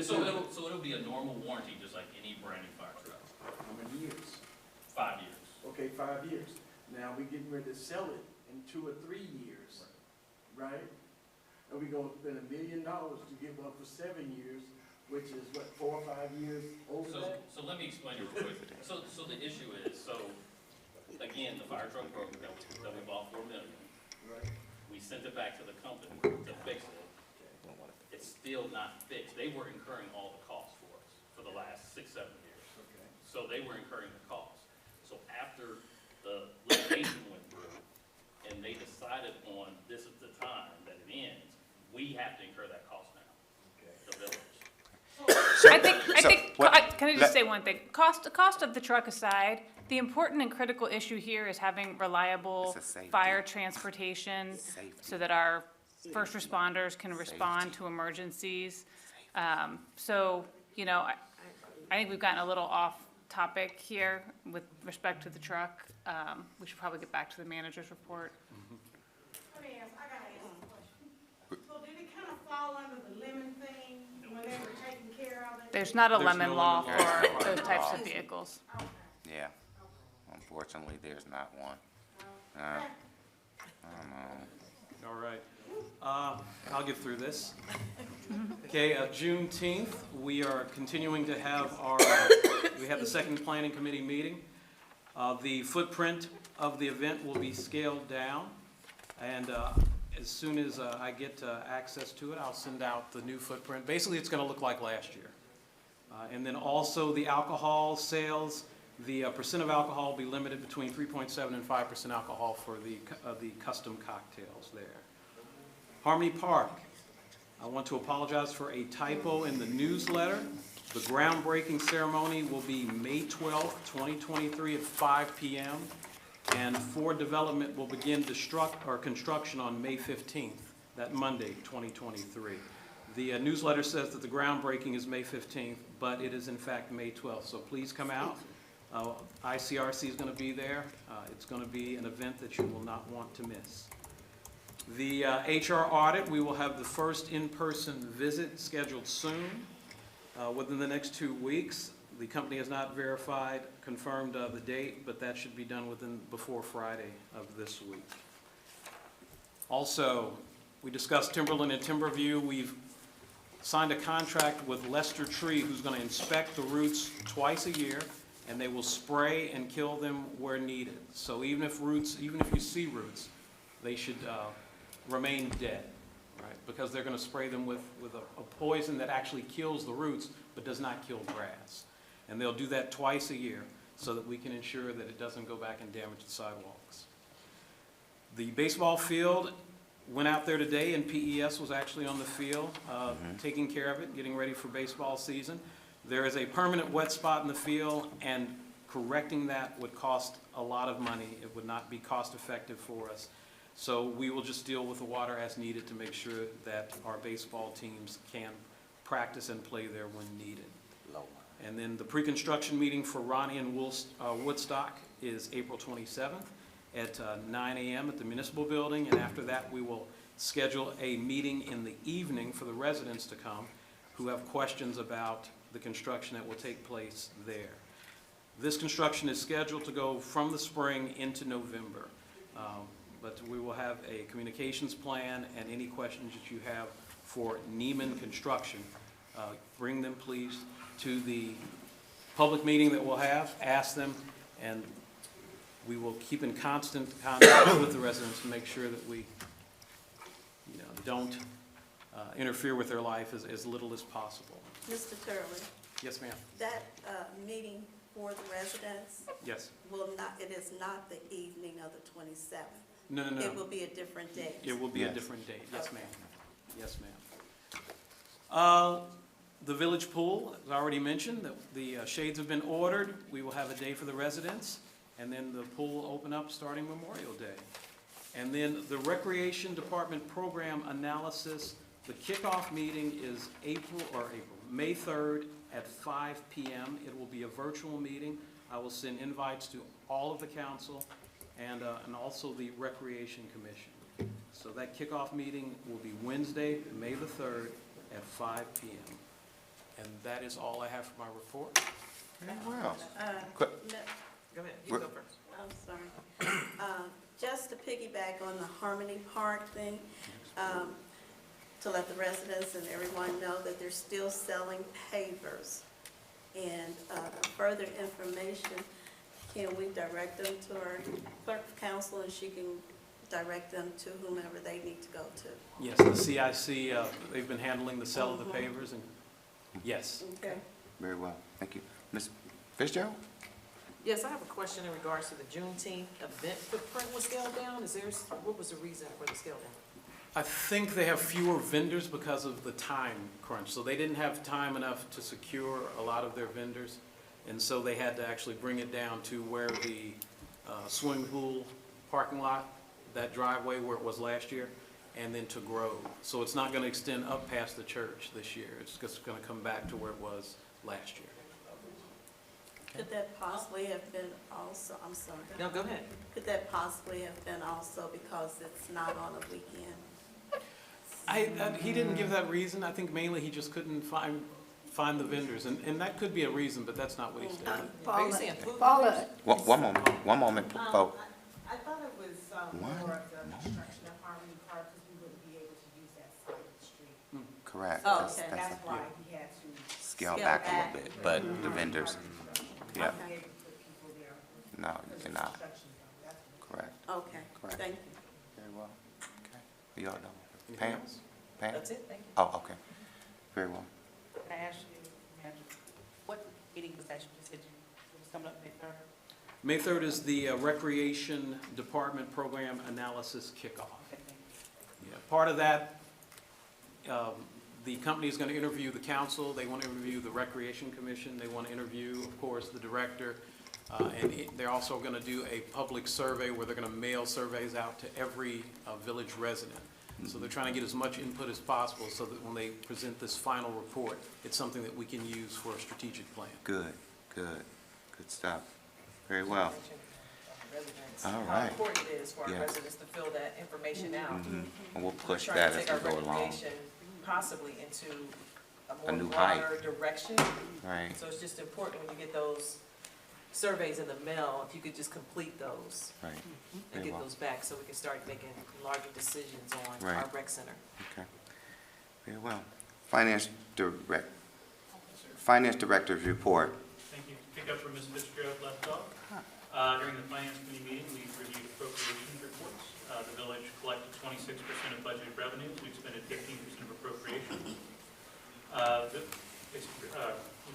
So it'll be a normal warranty, just like any brand new fire truck. How many years? 5 years. Okay, 5 years. Now, we getting ready to sell it in 2 or 3 years, right? And we gonna spend $1 million to get one for 7 years, which is what, 4 or 5 years over that? So let me explain it real quick. So the issue is, again, the fire truck program that we bought for $1 million, Right. we sent it back to the company to fix it. It's still not fixed. They were incurring all the costs for us for the last 6, 7 years. Okay. So they were incurring the costs. So after the litigation went through and they decided on this is the time that it ends, we have to incur that cost now, the village. I think, can can I just say one thing? Cost of the truck aside, The important and critical issue here is having reliable It's a safety. fire transportation Safety. so that our first responders can respond to emergencies. So, you know, I think we've gotten a little off topic here with respect to the truck. We should probably get back to the manager's report. Let me ask, I gotta ask a question. So did it kind of fall under the lemon thing when they were taking care of it? There's not a There's lemon no law lemon law. for those types of vehicles. Yeah, unfortunately, there's not one. I don't know. All right. I'll get through this. Okay, Juneteenth, we are continuing to have we have the second planning committee meeting. The footprint of the event will be scaled down, and as soon as I get access to it, I'll send out the new footprint. Basically, it's going to look like last year. And then also the alcohol sales, the percent of alcohol will be limited between 3.7 and 5% alcohol for the custom cocktails there. Harmony Park, I want to apologize for a typo in the newsletter. The groundbreaking ceremony will be May 12th, 2023 at 5 p.m. And Ford Development will begin construction on May 15th, that Monday, 2023. The newsletter says that the groundbreaking is May 15th, but it is in fact May 12th. So please come out. ICRC is going to be there. It's going to be an event that you will not want to miss. The HR audit, we will have the first in-person visit scheduled soon, within the next 2 weeks. The company has not confirmed the date, but that should be done before Friday of this week. Also, we discussed Timberland and Timberview. We've signed a contract with Lester Tree, who's going to inspect the roots twice a year, and they will spray and kill them where needed. So even if you see roots, they should remain dead, right? Because they're going to spray them with a poison that actually kills the roots, but does not kill grass. And they'll do that twice a year so that we can ensure that it doesn't go back and damage the sidewalks. The baseball field went out there today, and PES was actually on the field, taking care of it, getting ready for baseball season. There is a permanent wet spot in the field, and correcting that would cost a lot of money. It would not be cost effective for us. So we will just deal with the water as needed to make sure that our baseball teams can practice and play there when needed. And then the pre-construction meeting for Ronnie and Woodstock is April 27th at 9 a.m. at the Municipal Building. And after that, we will schedule a meeting in the evening for the residents to come who have questions about the construction that will take place there. This construction is scheduled to go from the spring into November. But we will have a communications plan, and any questions that you have for Neiman Construction, bring them please to the public meeting that we'll have, ask them, and we will keep in constant contact with the residents to make sure that we don't interfere with their life as little as possible. Mr. Turley, Yes, ma'am. that meeting for the residents Yes. it is not the evening of the 27th. No. It will be a different date. It will be a Yes. different date. Yes, Okay. ma'am. Yes, ma'am. The village pool, as I already mentioned, the shades have been ordered. We will have a day for the residents, and then the pool will open up starting Memorial Day. And then the Recreation Department program analysis, the kickoff meeting is May 3rd at 5 p.m. It will be a virtual meeting. I will send invites to all of the council and also the Recreation Commission. So that kickoff meeting will be Wednesday, May the 3rd at 5 p.m. And that is all I have for my report. Well, No, Go ahead, you go first. I'm sorry. Just to piggyback on the Harmony Park thing, to let the residents and everyone know that they're still selling pavers. And further information, can we direct them to our clerk of council, and she can direct them to whomever they need to go to? Yes, the CIC, they've been handling the sale of the pavers, and yes. Okay. very well, thank you. Ms. Fitzgerald? Yes, I have a question in regards to the Juneteenth event footprint was scaled down. What was the reason for the scale down? I think they have fewer vendors because of the time crunch. So they didn't have time enough to secure a lot of their vendors. And so they had to actually bring it down to where the swimming pool parking lot, that driveway where it was last year, and then to Grove. So it's not going to extend up past the church this year. It's just going to come back to where it was last year. Could that possibly have been also, I'm sorry. No, go ahead. Could that possibly have been also because it's not on a weekend? He didn't give that reason. I think mainly he just couldn't find the vendors, and that could be a reason, but that's not what he stated. Are you saying food? Paula, One moment, folks. I thought it was, more of the construction of Harmony Park, because we wouldn't be able to use that side of the street. Correct. Oh, That's- okay. that's That's a- why he had to. Scale back a little bit, but the vendors, yeah, Okay. Be able to put people there. no, you cannot. Construction zone, that's what- Correct. Okay, Correct. thank you. Very well. Okay. We all know. Anything Pam? else? Pam? That's it, thank you. Oh, okay. Very well. Can I ask you, Manager, what meeting was that you just said was coming up May 3rd? May 3rd is the Recreation Department Program Analysis Kickoff. Yeah, part of that, the company is going to interview the council, they want to interview the Recreation Commission, they want to interview, of course, the director, and they're also going to do a public survey where they're going to mail surveys out to every village resident. So they're trying to get as much input as possible so that when they present this final report, it's something that we can use for a strategic plan. Good, good, good stuff. Very well. Residents, All how right. important it is for our Yeah. residents to fill that information out. Mhm. And we'll We're push trying that to as take we our go along. recreation possibly into a A more new height. broader direction. Right. So it's just important when you get those surveys in the mail, if you could just complete those Right. and Very get well. those back so we can start making larger decisions on Right. our rec center. Okay. Very well. Finance Director's report. Thank you. Pick up where Ms. Fitzgerald left off. During the Finance Committee meeting, we reviewed appropriations reports. The village collected 26% of budgeted revenues. We expended 15% of appropriations. We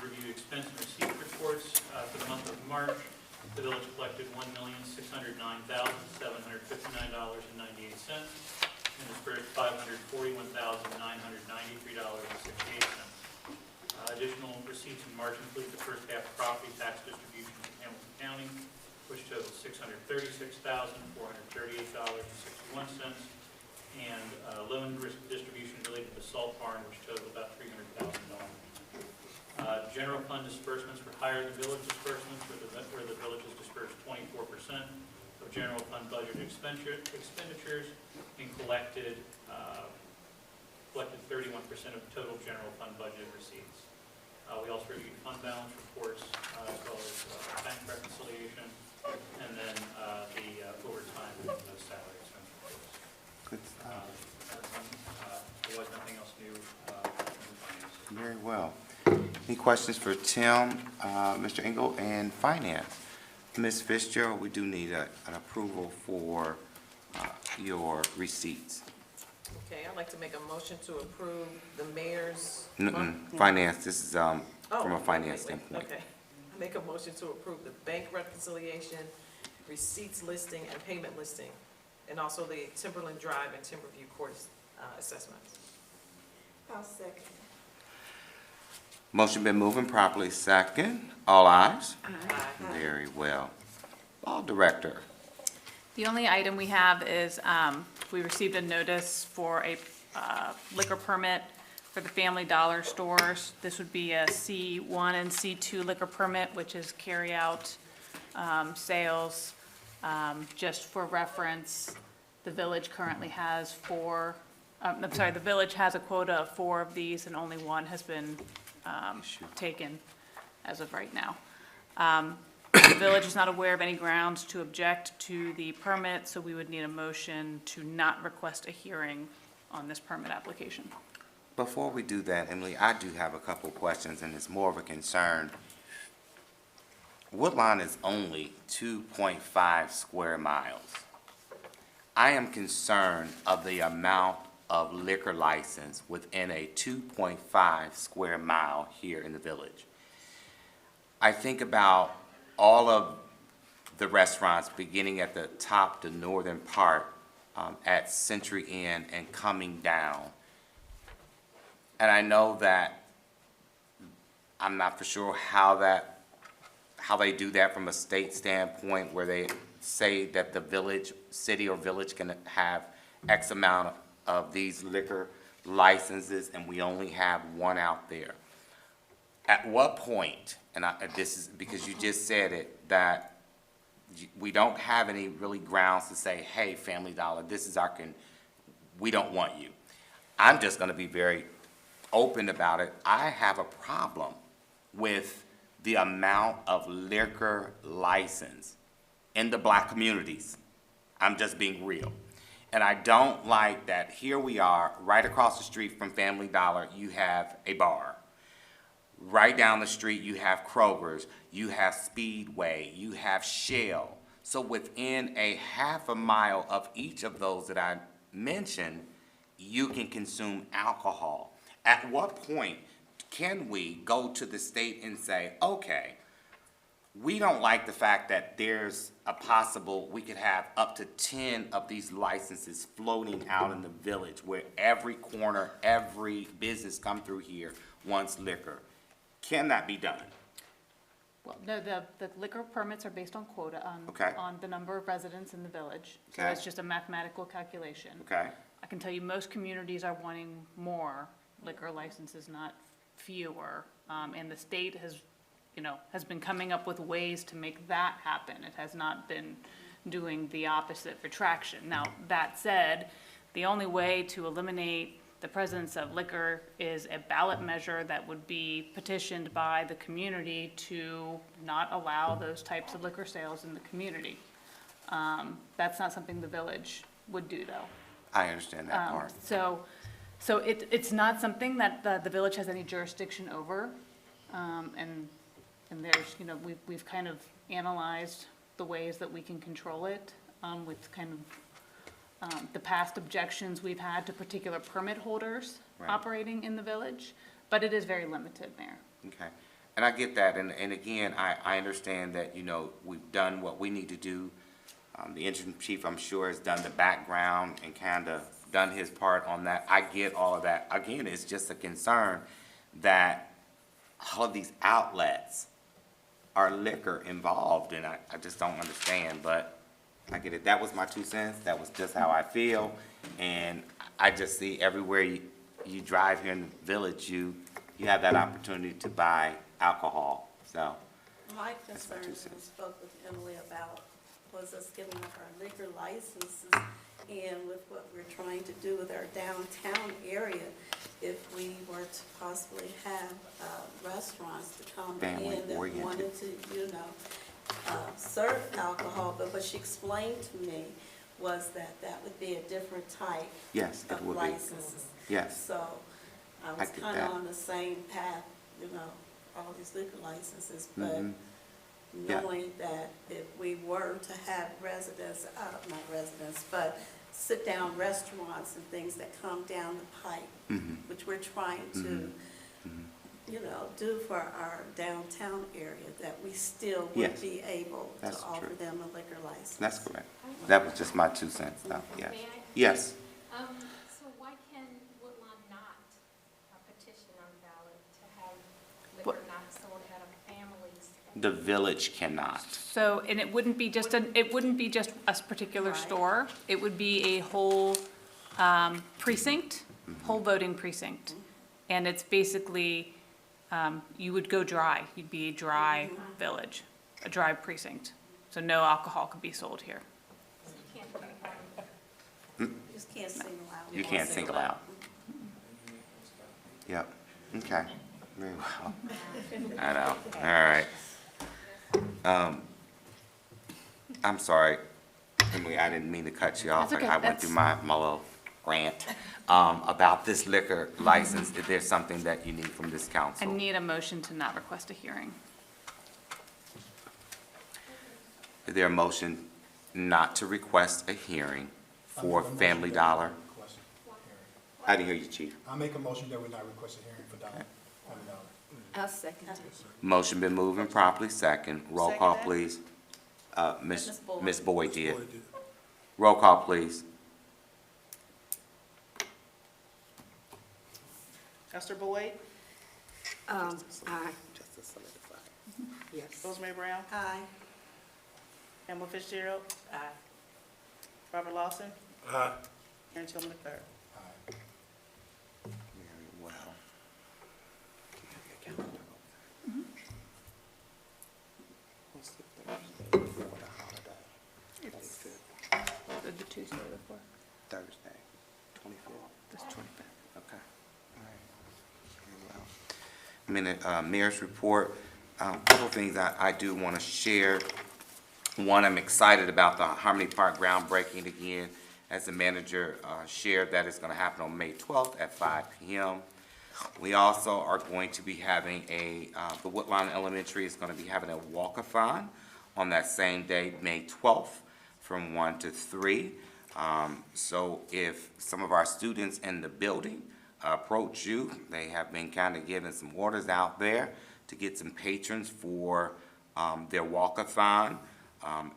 reviewed expense and receipt reports for the month of March. The village collected $1,609,759.98 and dispersed $541,993.68. Additional receipts in March include the first half property tax distribution from Hamilton County, which totaled $636,438.61, and loan distribution related to the salt barn, which totaled about $300,000. General fund disbursements were higher than village disbursements, where the village has dispersed 24% of general fund budget expenditures and collected 31% of total general fund budget receipts. We also reviewed fund balance reports, as well as bank reconciliation, and then the overtime and salary expense reports. Good stuff. There was nothing else new in finance. Very well. Any questions for Tim, Mr. Engel, and Finance? Ms. Fitzgerald, we do need an approval for your receipts. Okay, I'd like to make a motion to approve the mayor's. Finance, this is from Oh, a finance wait, standpoint. Okay. I make a motion to approve the bank reconciliation, receipts listing, and payment listing, and also the Timberland Drive and Timberview Court assessments. I'll second. Motion been moving properly second. All ayes? Aye. Very well. Law Director. The only item we have is, we received a notice for a liquor permit for the Family Dollar stores. This would be a C1 and C2 liquor permit, which is carry-out sales. Just for reference, the village currently has the village has a quota of 4 of these, and only 1 has been taken as of right now. The village is not aware of any grounds to object to the permit, so we would need a motion to not request a hearing on this permit application. Before we do that, Emily, I do have a couple questions, and it's more of a concern. Woodlawn is only 2.5 square miles. I am concerned of the amount of liquor license within a 2.5 square mile here in the village. I think about all of the restaurants beginning at the top, the northern part, at Century Inn and coming down. And I know that I'm not for sure how that how they do that from a state standpoint, where they say that the village, city or village can have X amount of these liquor licenses, and we only have one out there. At what point, and this is because you just said it, that we don't have any really grounds to say, hey, Family Dollar, this is we don't want you. I'm just gonna be very open about it. I have a problem with the amount of liquor license in the black communities. I'm just being real. And I don't like that here we are, right across the street from Family Dollar, you have a bar. Right down the street, you have Kroger's, you have Speedway, you have Shell. So within a half a mile of each of those that I mentioned, you can consume alcohol. At what point can we go to the state and say, okay, we don't like the fact that there's a possible, we could have up to 10 of these licenses floating out in the village where every corner, every business come through here wants liquor. Can that be done? Well, no, the liquor permits are based on quota, Okay. on the number of residents in the village. So Okay. that's just a mathematical calculation. Okay, I can tell you most communities are wanting more liquor licenses, not fewer. And the state has been coming up with ways to make that happen. It has not been doing the opposite, retraction. Now, that said, the only way to eliminate the presence of liquor is a ballot measure that would be petitioned by the community to not allow those types of liquor sales in the community. That's not something the village would do, though. I understand that part. So it's not something that the village has any jurisdiction over. And there's, we've kind of analyzed the ways that we can control it, with kind of, the past objections we've had to particular permit holders Right. operating in the village, but it is very limited there. Okay, and I get that, and again, I understand that, we've done what we need to do. The interim chief, I'm sure, has done the background and kind of done his part on that. I get all of that. Again, it's just a concern that all of these outlets are liquor involved, and I just don't understand, but I get it. That was my 2 cents. That was just how I feel, and I just see everywhere you drive here in the village, you have that opportunity to buy alcohol, so. My That's my concern, 2 and cents. spoke with Emily about, was us giving up our liquor licenses, and with what we're trying to do with our downtown area, if we were to possibly have restaurants to come in that Family-oriented. wanted to, serve alcohol, but what she explained to me was that would be a different type Yes, it of would be. licenses. Yes, So I was get kind that. of on the same path, all these liquor licenses, but Mhm. Yeah. knowing that if we were to have residents, not residents, but sit-down restaurants and things that come down the pipe, Mhm. which we're trying to, do for our downtown area, that we still would Yes. be able to That's offer true. them a liquor license. that's correct. That was just my 2 cents, though, yes. May I? Yes, So why can Woodlawn not petition on ballot to have liquor not sold out of families? the village cannot. So, and it wouldn't be just a particular store. It would be a whole precinct, whole voting precinct. And it's basically, you would go dry. You'd be a dry village, a dry precinct. So no alcohol could be sold here. You can't do that. You just can't single out. You can't single out. Yep, okay, very well. I know, all right. I'm sorry, Emily, I didn't mean to cut you off. That's okay, I went through my little rant, about this liquor license. Is there something that you need from this I council? need a motion to not request a hearing. Is there a motion not to request a hearing for Family Dollar? I didn't hear you, Chief. I make a motion that we not request a hearing for Family Dollar. I'll second it. Motion been moved and properly second. Roll call, Second. please. Ms. Boyd. Ms. Boyd did. Roll call, please. Esther Boyd, Aye. Yes. Rosemary Brown, Aye. Pamela Fitzgerald, Aye. Robert Lawson, Aye. Aaron Tillman III. Aye. Very well. What's the Thursday before the holiday? It's 25th. the Tuesday before, Thursday, 25th. this 25th. Okay. All right. Very well. Mayor's report. A couple things I do want to share. One, I'm excited about the Harmony Park groundbreaking again. As the manager shared, that is going to happen on May 12th at 5 p.m. We also are going to be having the Woodlawn Elementary is going to be having a walkathon on that same day, May 12th, from 1 to 3. So if some of our students in the building approach you, they have been kind of giving some orders out there to get some patrons for their walkathon.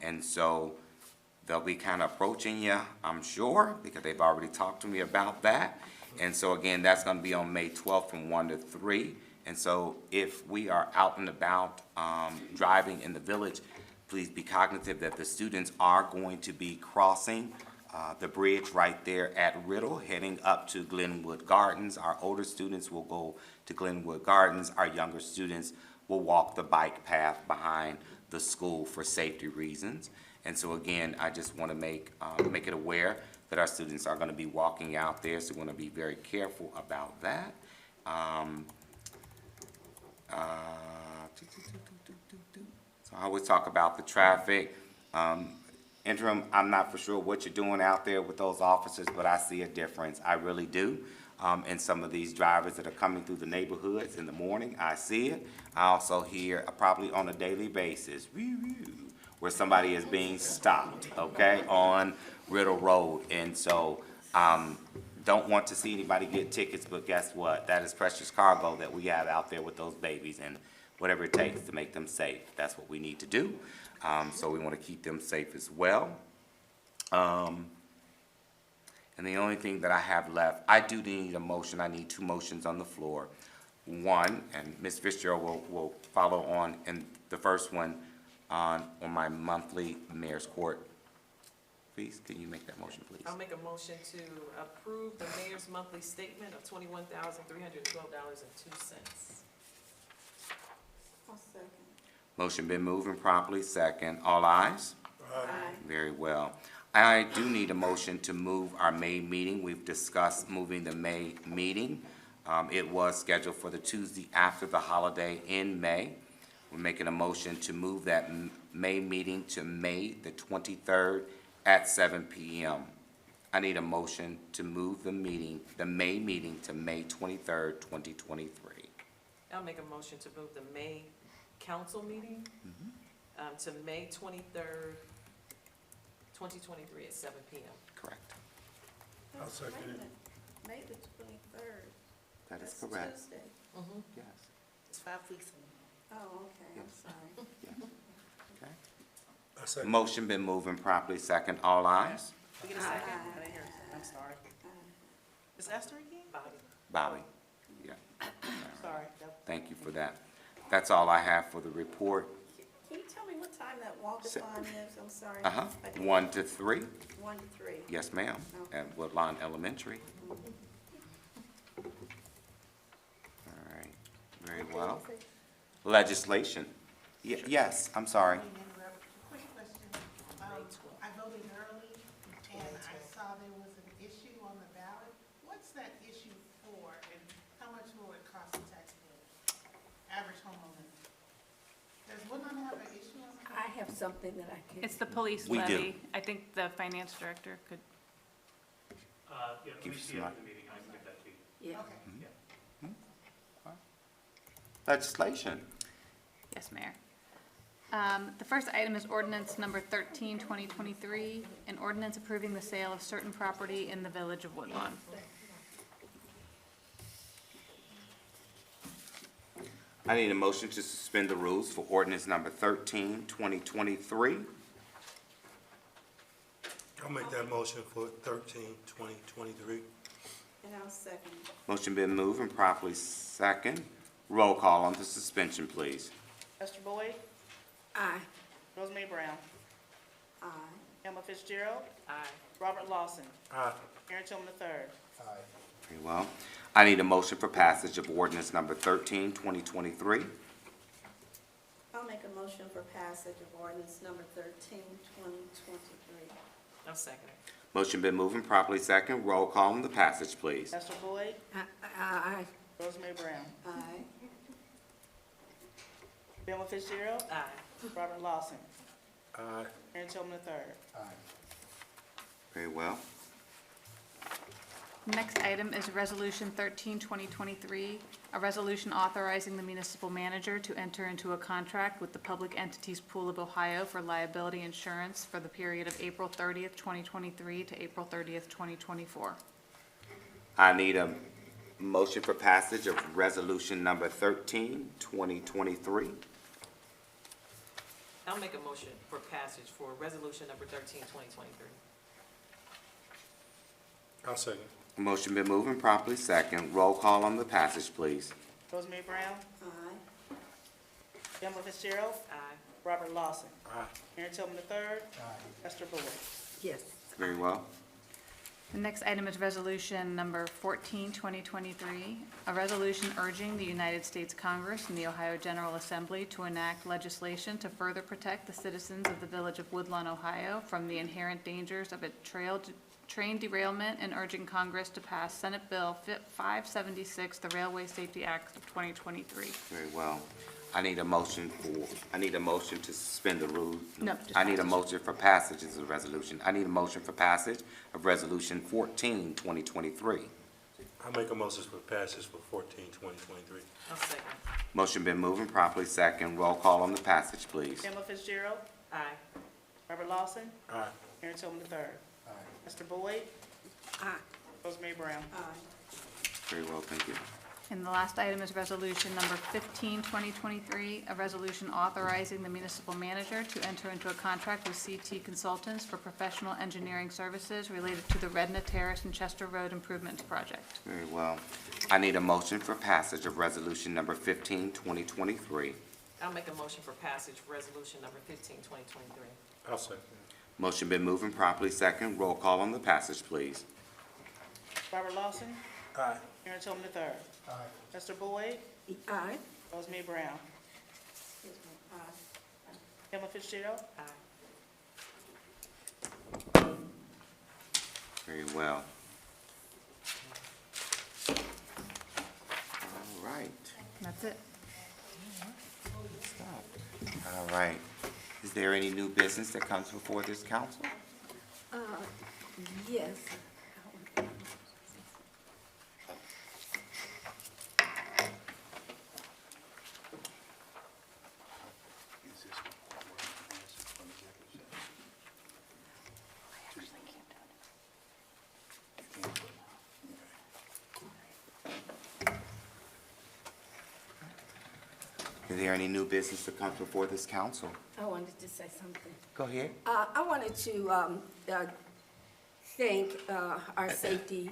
And so they'll be kind of approaching you, I'm sure, because they've already talked to me about that. And so again, that's going to be on May 12th from 1 to 3. And so if we are out and about driving in the village, please be cognitive that the students are going to be crossing the bridge right there at Riddle, heading up to Glenwood Gardens. Our older students will go to Glenwood Gardens. Our younger students will walk the bike path behind the school for safety reasons. And so again, I just want to make it aware that our students are going to be walking out there, so we want to be very careful about that. So I always talk about the traffic. Interim, I'm not for sure what you're doing out there with those officers, but I see a difference. I really do. And some of these drivers that are coming through the neighborhoods in the morning, I see it. I also hear probably on a daily basis, where somebody is being stopped, okay, on Riddle Road. And so don't want to see anybody get tickets, but guess what? That is precious cargo that we have out there with those babies, and whatever it takes to make them safe, that's what we need to do. So we want to keep them safe as well. And the only thing that I have left, I do need a motion. I need 2 motions on the floor. One, and Ms. Fitzgerald will follow on in the first one on my monthly mayor's court. Please, can you make that motion, please? I'll make a motion to approve the mayor's monthly statement of $21,312.02. I'll second. Motion been moved and properly second. All ayes? Aye. Very well. I do need a motion to move our May meeting. We've discussed moving the May meeting. It was scheduled for the Tuesday after the holiday in May. We're making a motion to move that May meeting to May the 23rd at 7 p.m. I need a motion to move the May meeting to May 23rd, 2023. I'll make a motion to move the May council meeting to May 23rd, 2023 at 7 p.m. Correct. I'll second it. May the 23rd. That is That's correct. Tuesday. Yes. It's 5 weeks. Oh, okay, I'm sorry. Okay. I second. Motion been moved and properly second. All ayes? We get a second? I didn't hear it. I'm sorry. Is Esther again? Bobby? Yeah. Sorry. Thank you for that. That's all I have for the report. Can you tell me what time that walkathon is? I'm sorry. 1 to 3. 1 to 3. Yes, ma'am, at Woodlawn Elementary. All right, very well. Legislation. Yes, I'm sorry. Quick question. I voted early and I saw there was an issue on the ballot. What's that issue for and how much will it cost the taxpayer? Average homeowner. Does Woodlawn have an issue on the ballot? I have something that I can. It's the police We do. levy. I think the finance director could, Yeah, let me see after the meeting, I can get that to you. Yeah. Okay. Legislation. yes, Mayor. The first item is ordinance number 13, 2023, an ordinance approving the sale of certain property in the village of Woodlawn. I need a motion to suspend the rules for ordinance number 13, 2023. I'll make that motion for 13, 2023. And I'll second. Motion been moved and properly second. Roll call on the suspension, please. Esther Boyd, Aye. Rosemary Brown. Aye. Emma Fitzgerald. Aye. Robert Lawson. Aye. Aaron Tillman III. Aye. Very well. I need a motion for passage of ordinance number 13, 2023. I'll make a motion for passage of ordinance number 13, 2023. I'll second it. Motion been moved and properly second. Roll call on the passage, please. Esther Boyd. Aye. Rosemary Brown. Aye. Emma Fitzgerald. Aye. Robert Lawson. Aye. Aaron Tillman III. Aye. Very well. Next item is Resolution 13, 2023, a resolution authorizing the municipal manager to enter into a contract with the Public Entities Pool of Ohio for liability insurance for the period of April 30th, 2023 to April 30th, 2024. I need a motion for passage of resolution number 13, 2023. I'll make a motion for passage for resolution number 13, 2023. I'll second. Motion been moved and properly second. Roll call on the passage, please. Rosemary Brown. Aye. Emma Fitzgerald. Aye. Robert Lawson. Aye. Aaron Tillman III. Aye. Esther Boyd. Yes. Very well. The next item is Resolution Number 14, 2023, a resolution urging the United States Congress and the Ohio General Assembly to enact legislation to further protect the citizens of the Village of Woodlawn, Ohio, from the inherent dangers of a train derailment, and urging Congress to pass Senate Bill 576, the Railway Safety Act of 2023. Very well. I need a motion to suspend the rules. No, just I need a passage. motion for passage of the resolution. I need a motion for passage of resolution 14, 2023. I'll make a motion for passage for 14, 2023. I'll second. Motion been moved and properly second. Roll call on the passage, please. Emma Fitzgerald. Aye. Robert Lawson. Aye. Aaron Tillman III. Aye. Esther Boyd. Aye. Rosemary Brown. Aye. Very well, thank you. And the last item is Resolution Number 15, 2023, a resolution authorizing the municipal manager to enter into a contract with CT Consultants for professional engineering services related to the Redna Terrace and Chester Road Improvements Project. Very well. I need a motion for passage of resolution number 15, 2023. I'll make a motion for passage for resolution number 15, 2023. I'll second. Motion been moved and properly second. Roll call on the passage, please. Robert Lawson. Aye. Aaron Tillman III. Aye. Esther Boyd. Aye. Rosemary Brown. Excuse me. Aye. Emma Fitzgerald. Aye. Very well. All right. That's it. All right. Is there any new business that comes before this council? Yes. Is there any new business that comes before this council? I wanted to say something. Go ahead. I wanted to thank our safety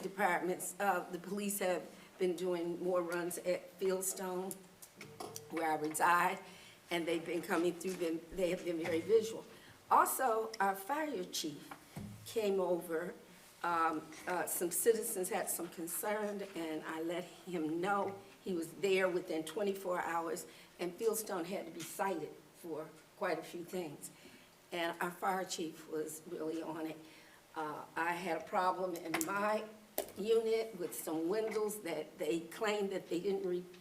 departments. The police have been doing more runs at Fieldstone, where I reside, and they've been coming through them. They have been very visual. Also, our fire chief came over. Some citizens had some concern, and I let him know. He was there within 24 hours, and Fieldstone had to be cited for quite a few things. And our fire chief was really on it. I had a problem in my unit with some windows that they claimed that they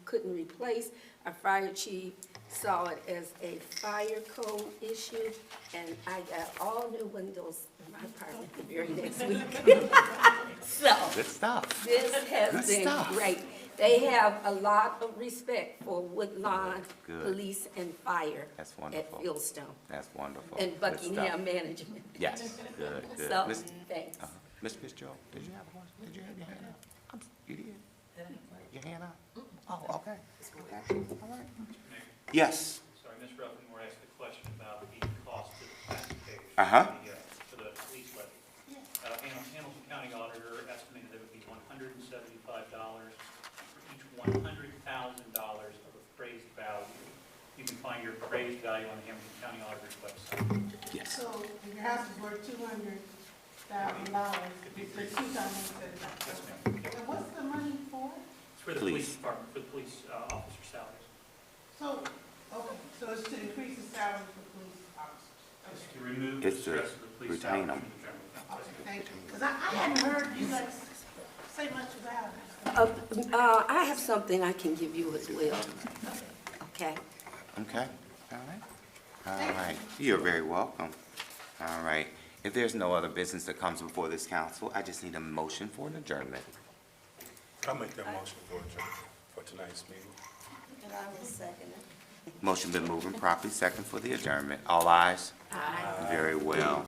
couldn't replace. Our fire chief saw it as a fire code issue, and I got all new windows in my apartment the very next week. So, Good stuff. this has Good been stuff. great. They have a lot of respect for Woodlawn Good. Police and Fire That's at wonderful. Fieldstone That's wonderful. and Good Buckingham stuff. Management. Yes, good, good. So, Miss- thanks. Miss Fitzgerald, did you have a question? Did you have your hand up? You did? Your hand up? Oh, okay. Okay, all right. Yes. Sorry, Ms. Ruffin, asked a question about the cost of the classification. Uh-huh. For the police levy. Hamilton County Auditor estimated it would be $175 for each $100,000 of appraised value. You can find your appraised value value on the Hamilton County Auditor's website. Yes. So if your house is worth $200,000, it's $2,000. Yes, ma'am. Yep. And what's the money for? It's for the police department, for the police officer salaries. So, okay, so it's to increase the salary for police officers. It's Okay. to remove the It's to stress of the police retain salary them. from the general fund. Okay, thank you. Because I hadn't heard you guys say much about it. I have something I can give you as well. Okay? Okay, all right. All right, you're very welcome. All right, if there's no other business that comes before this council, I just need a motion for an adjournment. I'll make that motion for tonight's meeting. And I will second it. Motion been moved and properly second for the adjournment. All ayes? Very well.